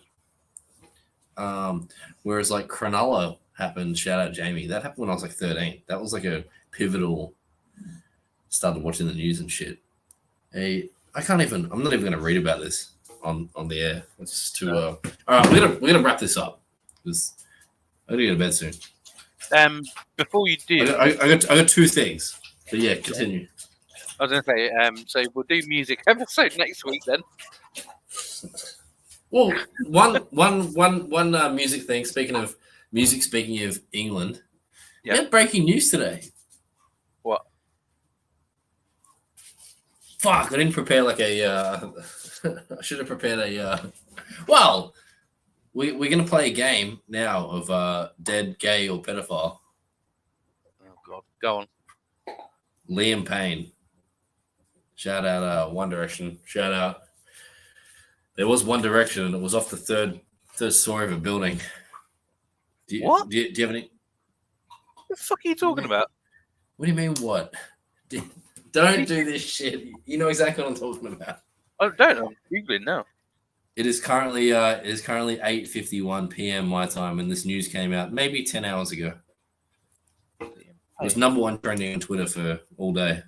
Whereas like Cronulla happened. Shout out Jamie. That happened when I was like 13. That was like a pivotal. Started watching the news and shit. I'm not even going to read about this on the air. It's just too. All right, we're gonna wrap this up because I gotta go to bed soon. Before you do, I got two things. But yeah, continue. I was going to say, so we'll do music episode next week then. Well, one music thing. Speaking of music, speaking of England, we had breaking news today. What? Fuck! I didn't prepare like a. I should have prepared a. Well, we're gonna play a game now of dead, gay, or pedophile. Oh God, go on. Liam Payne. Shout out One Direction. Shout out. There was One Direction, and it was off the third story of a building. What? Do you have any? What the fuck are you talking about? What do you mean? What? Don't do this shit. You know exactly what I'm talking about. I don't know. I'm Googling now. It is currently 8:51 p.m. my time, and this news came out maybe 10 hours ago. It was number one trending on Twitter for all day.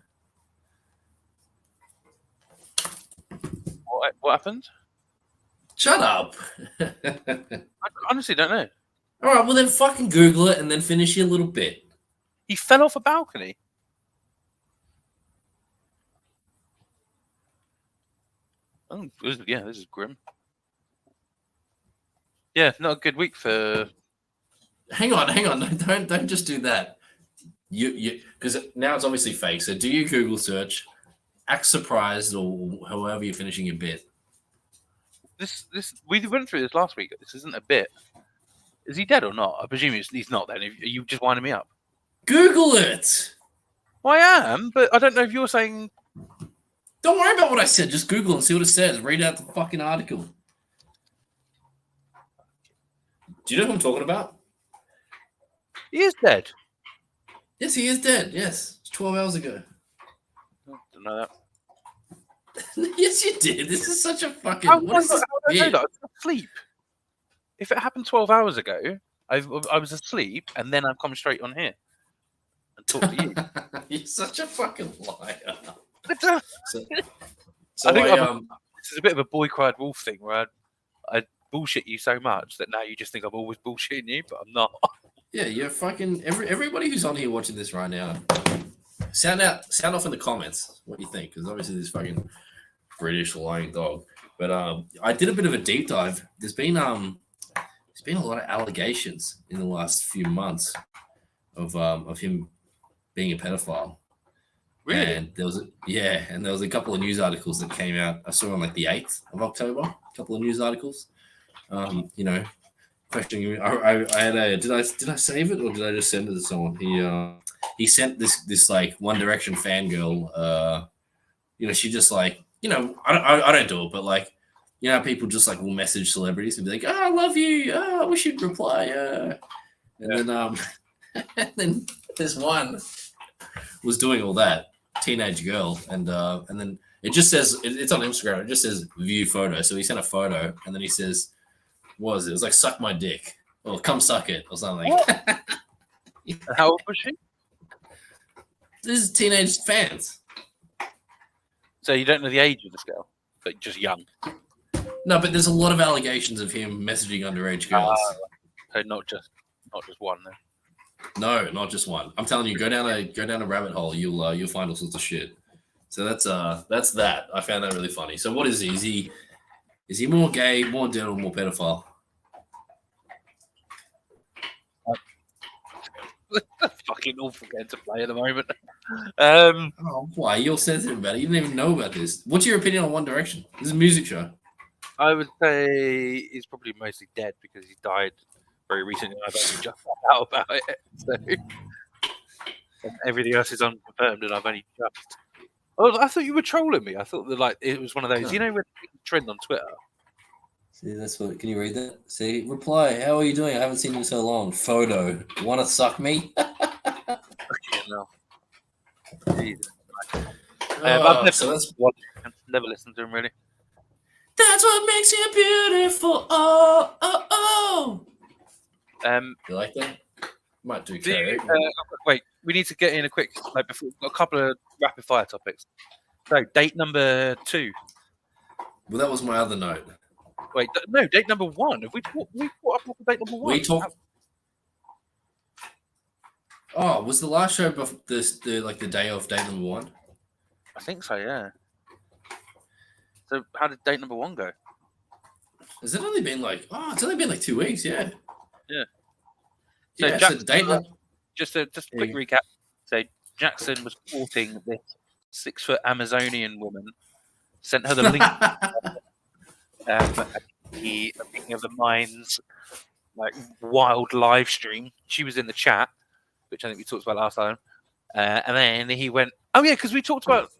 What happened? Shut up. I honestly don't know. All right, well then fucking Google it and then finish your little bit. He fell off a balcony. Oh, this is grim. Yeah, not a good week for. Hang on. Don't just do that. You because now it's obviously fake. So do you Google search, act surprised, or however you're finishing your bit. This we went through this last week. This isn't a bit. Is he dead or not? I presume he's not. Then are you just winding me up? Google it. Well, I am, but I don't know if you're saying. Don't worry about what I said. Just Google and see what it says. Read out the fucking article. Do you know who I'm talking about? He is dead. Yes, he is dead. Yes, it's 12 hours ago. I don't know that. Yes, you did. This is such a fucking. How What is this? I know that? I was asleep. If it happened 12 hours ago, I was asleep, and then I've come straight on here and talked to you. You're such a fucking liar. So I think this is a bit of a boy cried wolf thing where I bullshit you so much that now you just think I'm always bullshitting you, but I'm not. Yeah, you're fucking everybody who's on here watching this right now. Sound off in the comments what you think, because obviously this fucking British lying dog. But I did a bit of a deep dive. There's been a lot of allegations in the last few months of him being a pedophile. Really? And there was a couple of news articles that came out. I saw on like the 8th of October, a couple of news articles. Questioning. I had a. Did I save it or did I just send it to someone? He sent this like One Direction fangirl. She just like I don't do it, but like people just like will message celebrities and be like, I love you. I wish you'd reply. And then this one was doing all that. Teenage girl, and then it just says it's on Instagram. It just says view photo. So he sent a photo, and then he says, "What was it? It was like suck my dick or come suck it or something." How old was she? This is teenage fans. So you don't know the age of this girl, but just young. No, but there's a lot of allegations of him messaging underage girls. So not just one then. No, not just one. I'm telling you, go down a rabbit hole. You'll find all sorts of shit. So that's that. I found that really funny. So what is he? Is he more gay, more dead, or more pedophile? Fucking awful game to play at the moment. Why? You're sensitive about it. You didn't even know about this. What's your opinion on One Direction? This is a music show. I would say he's probably mostly dead because he died very recently. I've only just found out about it. So everything else is unconfirmed, and I've only just. Oh, I thought you were trolling me. I thought that it was one of those. No. You know when trend on Twitter. See, that's what. Can you read that? See, reply. How are you doing? I haven't seen you in so long. Photo. Want to suck me? No. I've never listened to him really. That's what makes you beautiful. Oh. You like that? Might do. Wait, we need to get in a quick. Before we've got a couple of rapid fire topics. So, date number 2. Well, that was my other note. Wait, no, date number 1. Have we caught up with date number 1? We talked. Oh, was the last show before the day of date number 1? I think so, yeah. So, how did date number 1 go? Has it only been it's only been 2 weeks, yeah. Yeah. So, So, Jackson, date just a quick recap. So, Jackson was courting this 6-foot Amazonian woman, sent her the link. The Meeting of the Minds, wild live stream. She was in the chat, which I think we talked about last time. And then he went, oh yeah, because we talked about.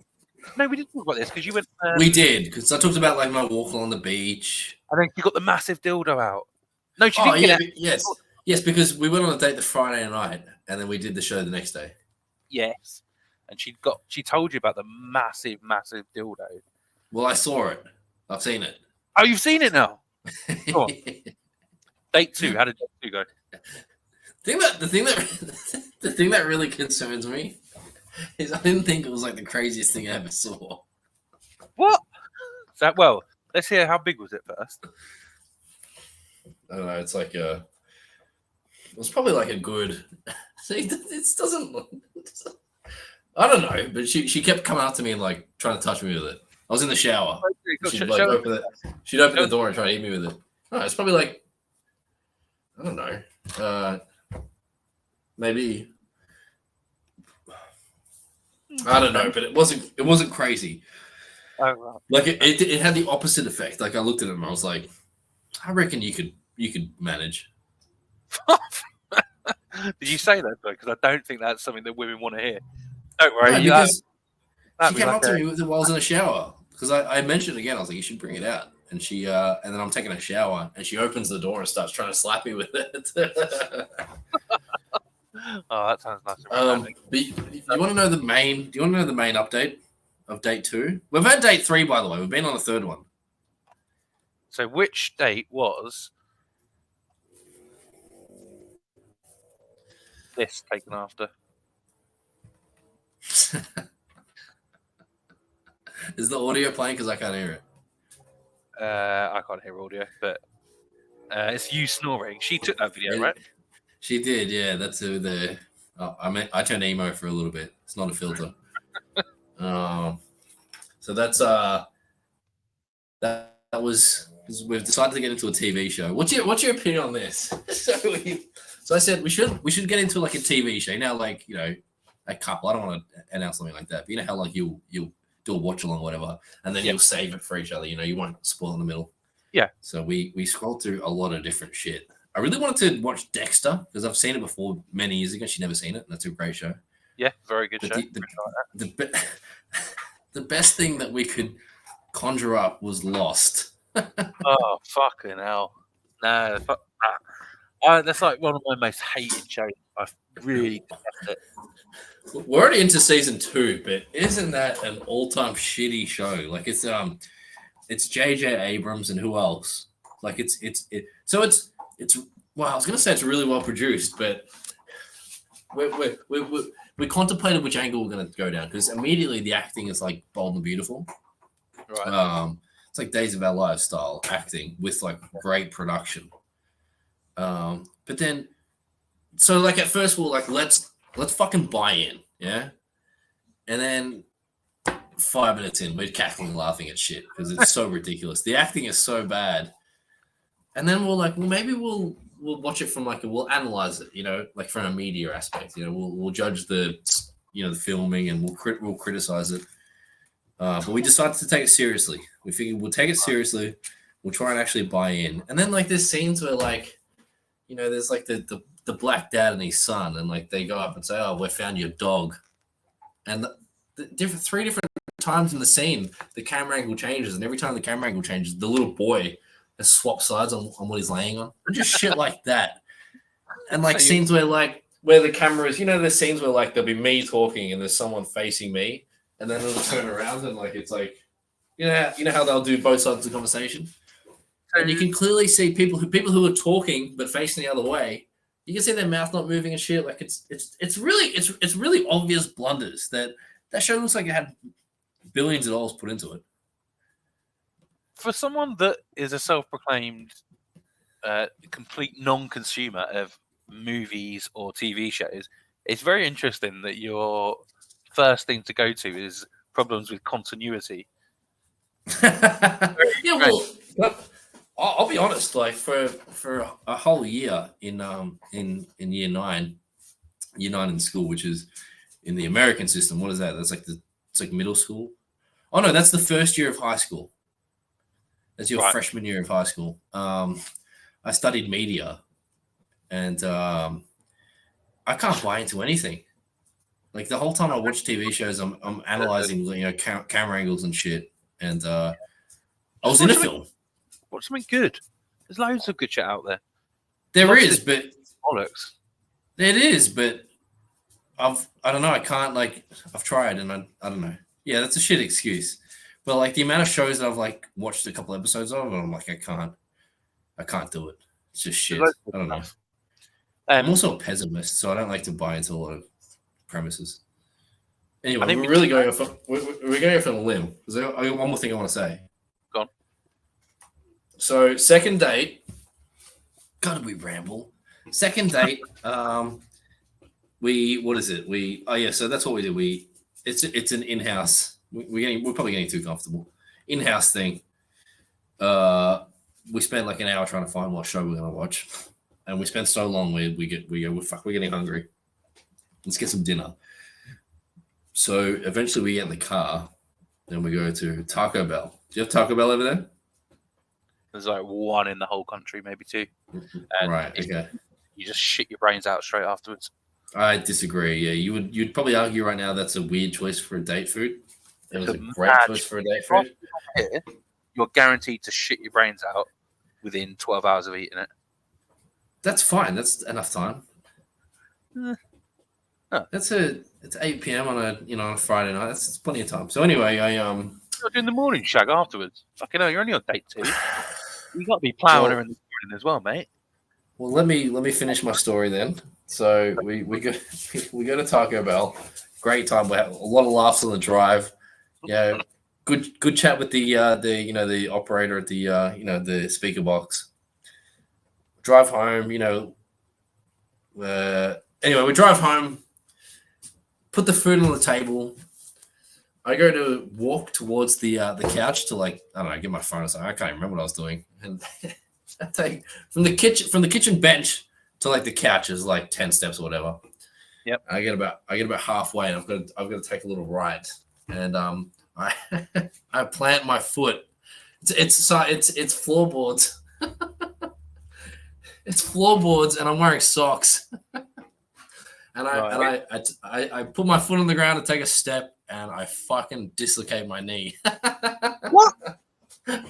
No, we didn't talk about this because you went. We did, because I talked about my walk along the beach. And then you got the massive dildo out. No, she didn't get it. Yes, because we went on a date the Friday night, and then we did the show the next day. Yes, and she told you about the massive dildo. Well, I saw it. I've seen it. Oh, you've seen it now. Go on. Date 2. How did date 2 go? The thing that really concerns me is I didn't think it was like the craziest thing I ever saw. What? Well, let's hear how big was it first. I don't know. It's like it was probably like a good. See, it doesn't. I don't know, but she kept coming up to me and like trying to touch me with it. I was in the shower. She'd like open it. She'd open the door and try to eat me with it. No, it's probably like I don't know. Maybe I don't know, but it wasn't crazy. Oh, right. Like it had the opposite effect. Like I looked at it and I was like, I reckon you could manage. Did you say that though? Because I don't think that's something that women want to hear. Don't worry, No, because she came like up to me with it while I was in the shower. Because I mentioned it again, I was like, you should bring it out. And she and then I'm taking a shower and she opens the door and starts trying to slap me with it. Oh, that sounds nice. But you want to know the main? Do you want to know the main update of date 2? We've had date 3, by the way. We've been on the 3rd one. So, which date was this taken after? Is the audio playing? Because I can't hear it. I can't hear audio, but it's you snoring. She took that video, right? She did, yeah. That's the. I turned emo for a little bit. It's not a filter. So that's that was. We've decided to get into a TV show. What's your opinion on this? So I said we should get into like a TV show now. Like a couple. I don't want to announce something like that. But you know how like you'll do a watch along or whatever, and then you'll save it for each other. You won't spoil in the middle. Yeah. So we scrolled through a lot of different shit. I really wanted to watch Dexter because I've seen it before many years ago. She'd never seen it. That's a great show. Yeah, very good show. The best thing that we could conjure up was Lost. Oh, fucking hell. No, fuck that. That's like one of my most hated shows. I really detest it. We're already into season 2, but isn't that an all-time shitty show? Like it's J.J. Abrams and who else? Like it's well, I was gonna say it's really well produced, but we contemplated which angle we're gonna go down because immediately the acting is like bold and beautiful. Right. It's like Days of Our Lives style acting with like great production. But then, so like at first we're like, let's fucking buy in, yeah. And then 5 minutes in, we're cackling, laughing at shit because it's so ridiculous. The acting is so bad. And then we're like, well, maybe we'll watch it from we'll analyze it, like from a media aspect. We'll judge the the filming and we'll criticize it. But we decided to take it seriously. We figured we'll take it seriously. We'll try and actually buy in. And then like there's scenes where like, there's like the black dad and his son, and like they go up and say, "Oh, we found your dog," and the 3 different times in the scene, the camera angle changes, and every time the camera angle changes, the little boy has swapped sides on what he's laying on, and just shit like that. And like scenes where the camera is, there's scenes where like there'll be me talking and there's someone facing me, and then it'll turn around and like it's like, you know how they'll do both sides of the conversation. And you can clearly see people who are talking but facing the other way. You can see their mouth not moving and shit. Like it's really obvious blunders that show looks like it had billions of dollars put into it. For someone that is a self-proclaimed complete non-consumer of movies or TV shows, it's very interesting that your first thing to go to is problems with continuity. Yeah, well, I'll be honest. Like for a whole year in year 9 in school, which is in the American system. What is that? That's like it's like middle school. Oh no, that's the first year of high school. That's your freshman year of high school. I studied media, and I can't buy into anything. Like the whole time I watch TV shows, I'm analyzing camera angles and shit. And I was in a film. Watch something good. There's loads of good shit out there. There is, but bollocks. It is, but I don't know. I can't I've tried and I don't know. Yeah, that's a shit excuse. But like the amount of shows that I've like watched a couple episodes of, and I'm like, I can't do it. It's just shit. I don't know. I'm also a pessimist, so I don't like to buy into a lot of premises. Anyway, I think we're really going off. We're going off on a limb. I got one more thing I want to say. Go on. So second date. God, we ramble. Second date. What is it? So that's what we did. It's an in-house. We're probably getting too comfortable. In-house thing. We spent like an hour trying to find what show we're gonna watch, and we spent so long. We're getting hungry. Let's get some dinner. So eventually we get in the car, and we go to Taco Bell. Do you have Taco Bell over there? There's like one in the whole country, maybe two. And right. Okay. You just shit your brains out straight afterwards. I disagree. Yeah, you'd probably argue right now that's a weird choice for a date food. It was a great choice for a date food. Here, you're guaranteed to shit your brains out within 12 hours of eating it. That's fine. That's enough time. It's 8 p.m. on a Friday night. That's plenty of time. So anyway, You're doing the morning shag afterwards. Fucking hell, you're only on date 2. You got to be plowing her in the morning as well, mate. Well, let me finish my story then. So we go to Taco Bell. Great time. We had a lot of laughs on the drive. Yeah, good chat with the operator at the speaker box. Drive home. Anyway, we drive home. Put the food on the table. I go to walk towards the couch to get my phone or something. I can't remember what I was doing. And I take from the kitchen bench to like the couch is like 10 steps or whatever. Yep. I get about halfway and I've got to take a little right. And I plant my foot. It's floorboards. It's floorboards and I'm wearing socks. And I put my foot on the ground to take a step, and I fucking dislocate my knee. What?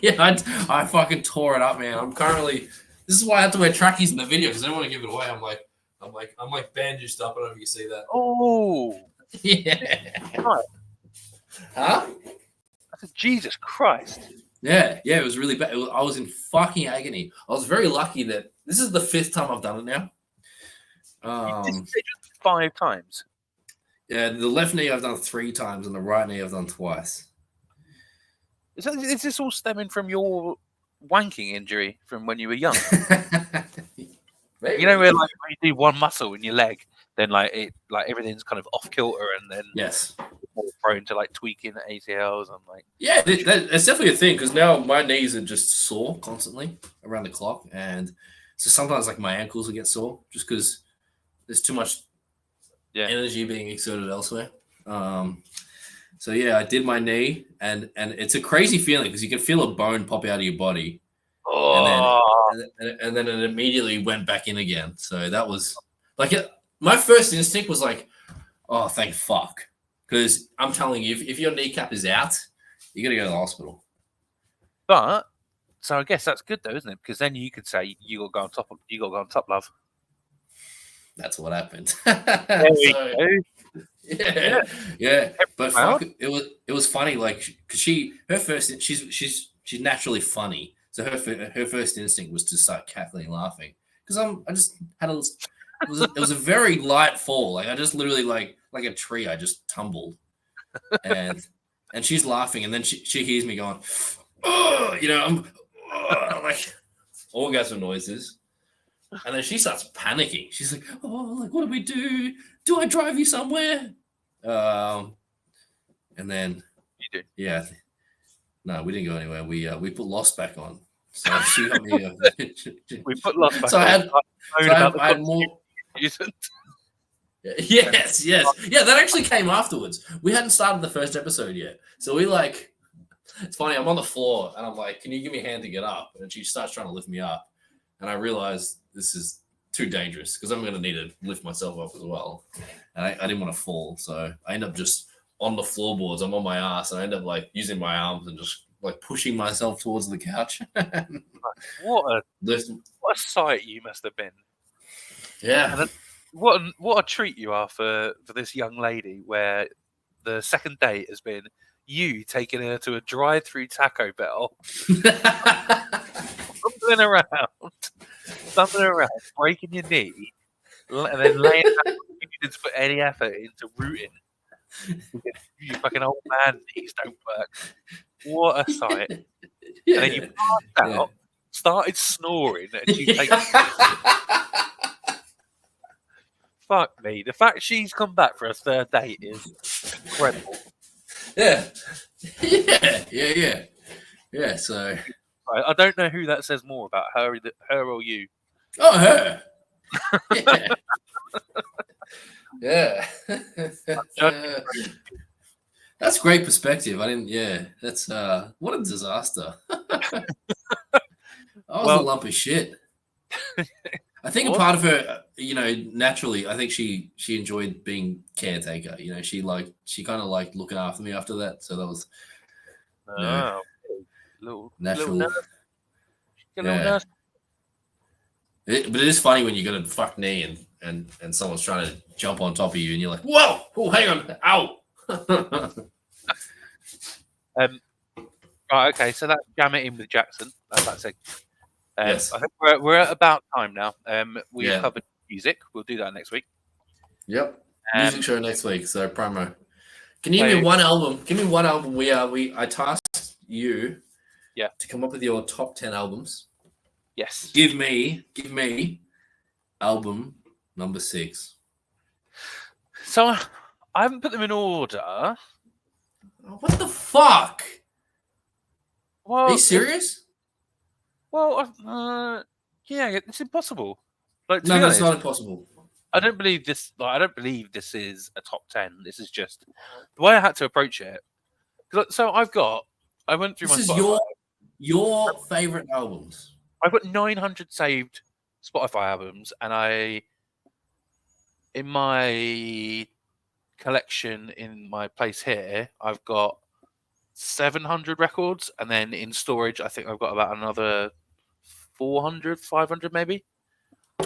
Yeah, I fucking tore it up, man. I'm currently. This is why I have to wear trackies in the video because I don't want to give it away. I'm like bandaged up. I don't know if you can see that. Oh. Yeah. Right. Huh? I said, Jesus Christ. Yeah, it was really bad. I was in fucking agony. I was very lucky that this is the 5th time I've done it now. You did 5 times. Yeah, the left knee I've done 3 times, and the right knee I've done twice. Is this all stemming from your wanking injury from when you were young? Maybe. You know where like when you do one muscle in your leg, then everything's kind of off kilter, and then yes, you're more prone to like tweaking the ACLs and like. Yeah, that's definitely a thing because now my knees are just sore constantly around the clock, and so sometimes like my ankles will get sore just because there's too much energy being exerted elsewhere. So yeah, I did my knee, and it's a crazy feeling because you can feel a bone pop out of your body, and then it immediately went back in again. So that was like my first instinct was like, oh, thank fuck, because I'm telling you, if your kneecap is out, you got to go to the hospital. But so I guess that's good though, isn't it? Because then you could say you got to go on top. You got to go on top, love. That's what happened. Yeah. But fuck, it was funny, like because she's naturally funny, so her first instinct was to start cackling, laughing because I just had it was a very light fall, like I just literally like a tree, I just tumbled, and she's laughing, and then she hears me going, oh, I'm like orgasm noises. And then she starts panicking. She's like, "Oh, like what do we do? Do I drive you somewhere?" And then you did. Yeah. No, we didn't go anywhere. We put Lost back on. So she got me. We put Lost back. So on. I had more. Yes. Yeah, that actually came afterwards. We hadn't started the first episode yet, so we like. It's funny. I'm on the floor and I'm like, "Can you give me a hand to get up?" And she starts trying to lift me up. And I realized this is too dangerous because I'm going to need to lift myself up as well. And I didn't want to fall. So I end up just on the floorboards. I'm on my ass. And I end up like using my arms and just like pushing myself towards the couch. What a sight you must have been. Yeah. And what a treat you are for this young lady where the second date has been you taking her to a drive-through Taco Bell. Stumbling around, breaking your knee, and then laying out you didn't put any effort into rooting. You fucking old man knees don't work. What a sight! Yeah. And then you passed out, started snoring, and you take fuck me. The fact she's come back for a third date is incredible. Yeah. Yeah. So I don't know who that says more about, her or you. oh, her. Yeah. That's great perspective. I didn't. Yeah, that's what a disaster. I was a lump of shit. I think a part of her, naturally, I think she enjoyed being caretaker. She kind of liked looking after me after that. So that was little natural. Little nurse. But it is funny when you got a fuck knee and someone's trying to jump on top of you and you're like, whoa, oh, hang on, ow. Right, okay, so that's Jam It In with Jackson. That's it. Yes. I think we're at about time now. We've covered music. We'll do that next week. Yep. Music show next week. So promo. Can you give me one album? Give me one album. I tasked you. To come up with your top 10 albums. Yes. Give me album number 6. So I haven't put them in order. What the fuck? Well, are you serious? Yeah, it's impossible. Like, no, that's not impossible. I don't believe this. I don't believe this is a top 10. This is just the way I had to approach it. So I went through this my. This is your favorite albums. I've got 900 saved Spotify albums, and in my collection in my place here, I've got 700 records, and then in storage, I think I've got about another 400, 500 maybe.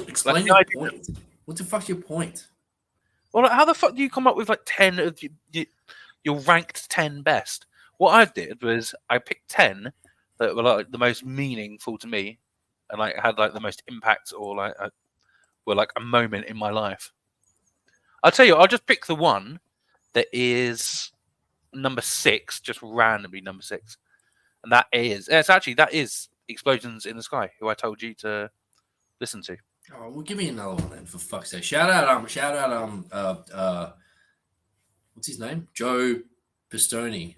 Explain your point. What the fuck's your point? Well, how the fuck do you come up with like 10 of your ranked 10 best? What I did was I picked 10 that were like the most meaningful to me, and like had like the most impact, or like were like a moment in my life. I'll tell you, I'll just pick the one that is number 6, just randomly number 6, and that is Explosions in the Sky, who I told you to listen to. Oh, well, give me another one then, for fuck's sake. Shout out, what's his name? Joe Pistone.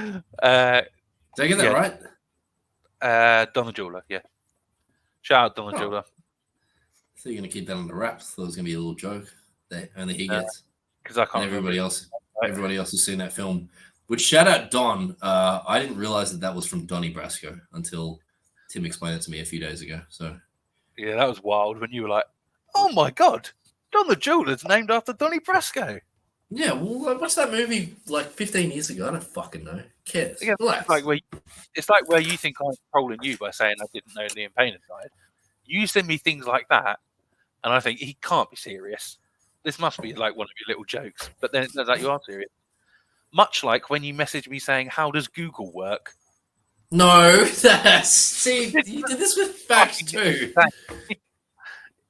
Did I get that right? Donna Jeweler, yeah. Shout out Donna Jeweler. I thought you were going to keep that on the wraps. I thought it was going to be a little joke that only he gets. Because I can't. And everybody else has seen that film. Which, shout out Don. I didn't realize that was from Donnie Brasco until Tim explained it to me a few days ago. So yeah, that was wild when you were like, "Oh my god, Donna Jeweler's named after Donnie Brasco." Yeah, well, I watched that movie like 15 years ago. I don't fucking know. Who cares? Yeah, it's like where you think I'm trolling you by saying I didn't know Liam Payne had died. You send me things like that, and I think he can't be serious. This must be like one of your little jokes. But then it turns out you are serious. Much like when you message me saying, "How does Google work?" No, see, you did this with facts too.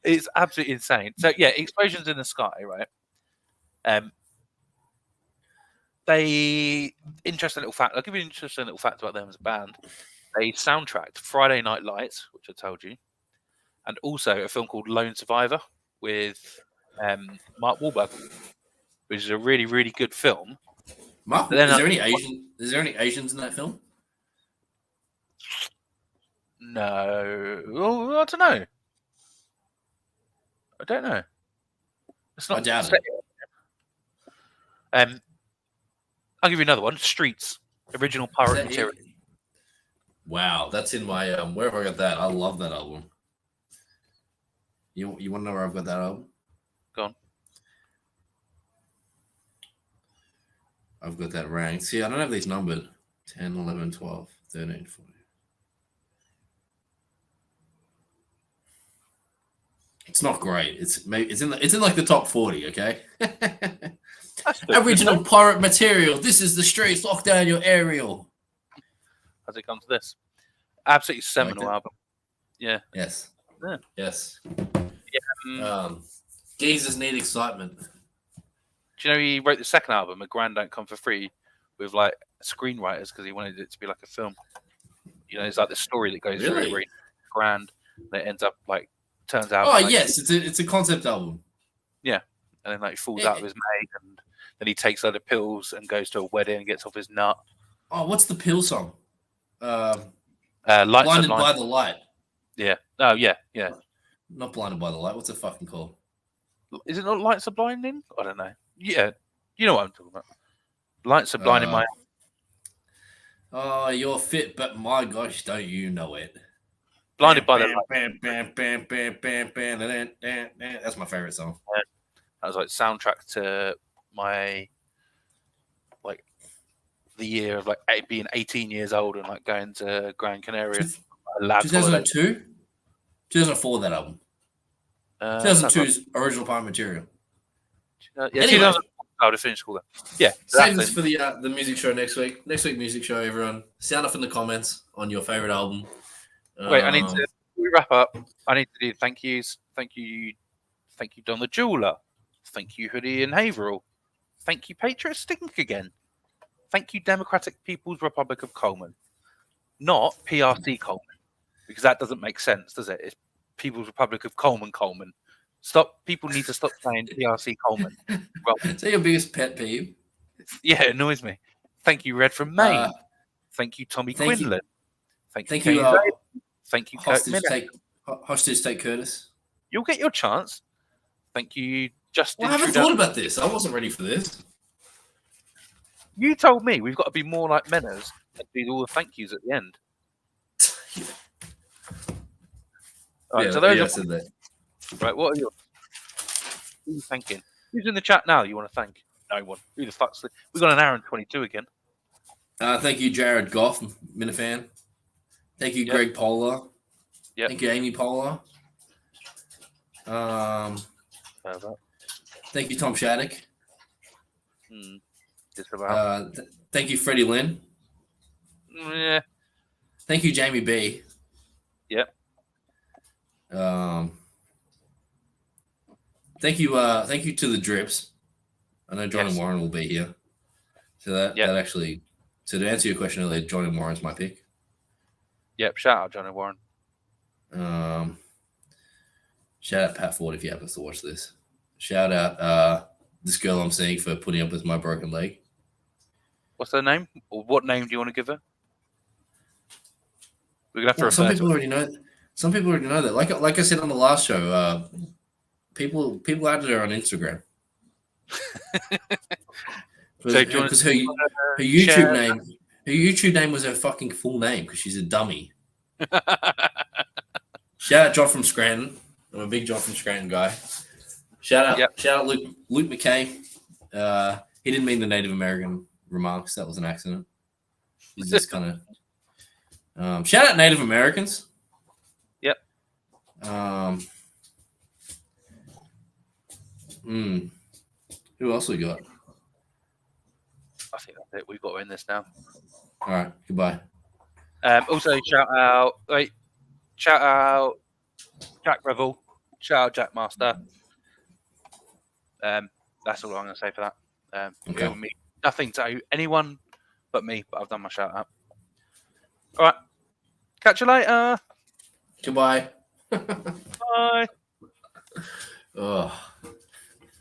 It's absolutely insane. So yeah, Explosions in the Sky, right? Interesting little fact. I'll give you an interesting little fact about them as a band. They soundtracked Friday Night Lights, which I told you, and also a film called Lone Survivor with Mark Wahlberg, which is a really, really good film. Mark, is there any Asians in that film? No. Well, I don't know. It's not. I doubt it. I'll give you another one. Streets, original pirate material. Wow, that's in my where have I got that? I love that album. You want to know where I've got that album? Go on. I've got that ranked. See, I don't have these numbered. 10, 11, 12, 13, 14. It's not great. It's in like the top 40, okay? Original pirate material. This is the streets. Lock down your aerial. As it comes to this. Absolutely seminal album. Yeah. Yes. Yeah. Yes. Yeah. Geezers need excitement. Do you know he wrote the second album, A Grand Don't Come for Free, with like screenwriters because he wanted it to be like a film. You know, it's like the story that goes through it, where Really? he's grand, and it ends up like turns out. Oh like, yes, it's a concept album. Yeah, and then like he falls out of his mate, and then he takes other pills and goes to a wedding and gets off his nut. Oh, what's the pill song? Lights Blinded are by the Light. Yeah. Oh yeah, yeah. Not Blinded by the Light. What's it fucking called? Is it not Lights Are Blinding? I don't know. Yeah, you know what I'm talking about. Lights Are Blinding my. Oh, you're fit, but my gosh, don't you know it? Blinded by the Light. That's my favorite song. That was like soundtrack to my the year of like being 18 years old and like going to Gran Canaria. 2002? 2004, that album. 2002's original Pine Material. Yeah, Anyway. I would have finished school then. Yeah. Save this for the music show next week. Next week, music show, everyone. Sound off in the comments on your favorite album. Wait, I need to before we wrap up. I need to do thank yous. Thank you, Don the Jeweler. Thank you, Hoodie and Haverhill. Thank you, Patriot Stink again. Thank you, Democratic People's Republic of Coleman. Not PRC Coleman, because that doesn't make sense, does it? It's People's Republic of Coleman. Stop. People need to stop saying PRC Coleman. Is that your biggest pet peeve? Yeah, it annoys me. Thank you, Red from Maine. Thank you, Tommy Quinlan. Thank you, thank you, Kirk Miller. Hostage take Coitus. You'll get your chance. Thank you, Justin. Well, I haven't thought about this. I wasn't ready for this. You told me we've got to be more like Menners and do all the thank yous at the end. All right, so those I said that. Right, what are you? Who are you thanking? Who's in the chat now you want to thank? No one. Who the fuck's we've got an hour and 22 again. Thank you, Jared Goff, Minifan. Thank you, Greg Poehler. Yep. Thank you, Amy Poehler. Thank you, Tom Shattuck. Just about. Thank you, Freddie Lynn. Yeah. Thank you, Jamie B. Yep. Thank you to the Drips. I know John and Warren will be here. So that actually, so to answer your question earlier, John and Warren's my pick. Yep, shout out John and Warren. Shout out Pat Ford if you happen to watch this. Shout out this girl I'm seeing for putting up with my broken leg. What's her name? Or what name do you want to give her? We're gonna have to some people already know. Some people already know that. Like I said on the last show, people added her on Instagram. Because her YouTube name was her fucking full name because she's a dummy. Shout out John from Scranton. I'm a big John from Scranton guy. Shout out Luke McKay. He didn't mean the Native American remarks. That was an accident. He's just kind of shout out Native Americans. Yep. Who else we got? I think that's it. We've got to end this now. All right. Goodbye. Also, shout out Jack Revel. Shout out Jack Master. That's all I'm going to say for that. Okay. It will mean nothing to anyone but me, but I've done my shout out. All right. Catch you later. Goodbye. Bye. Oh.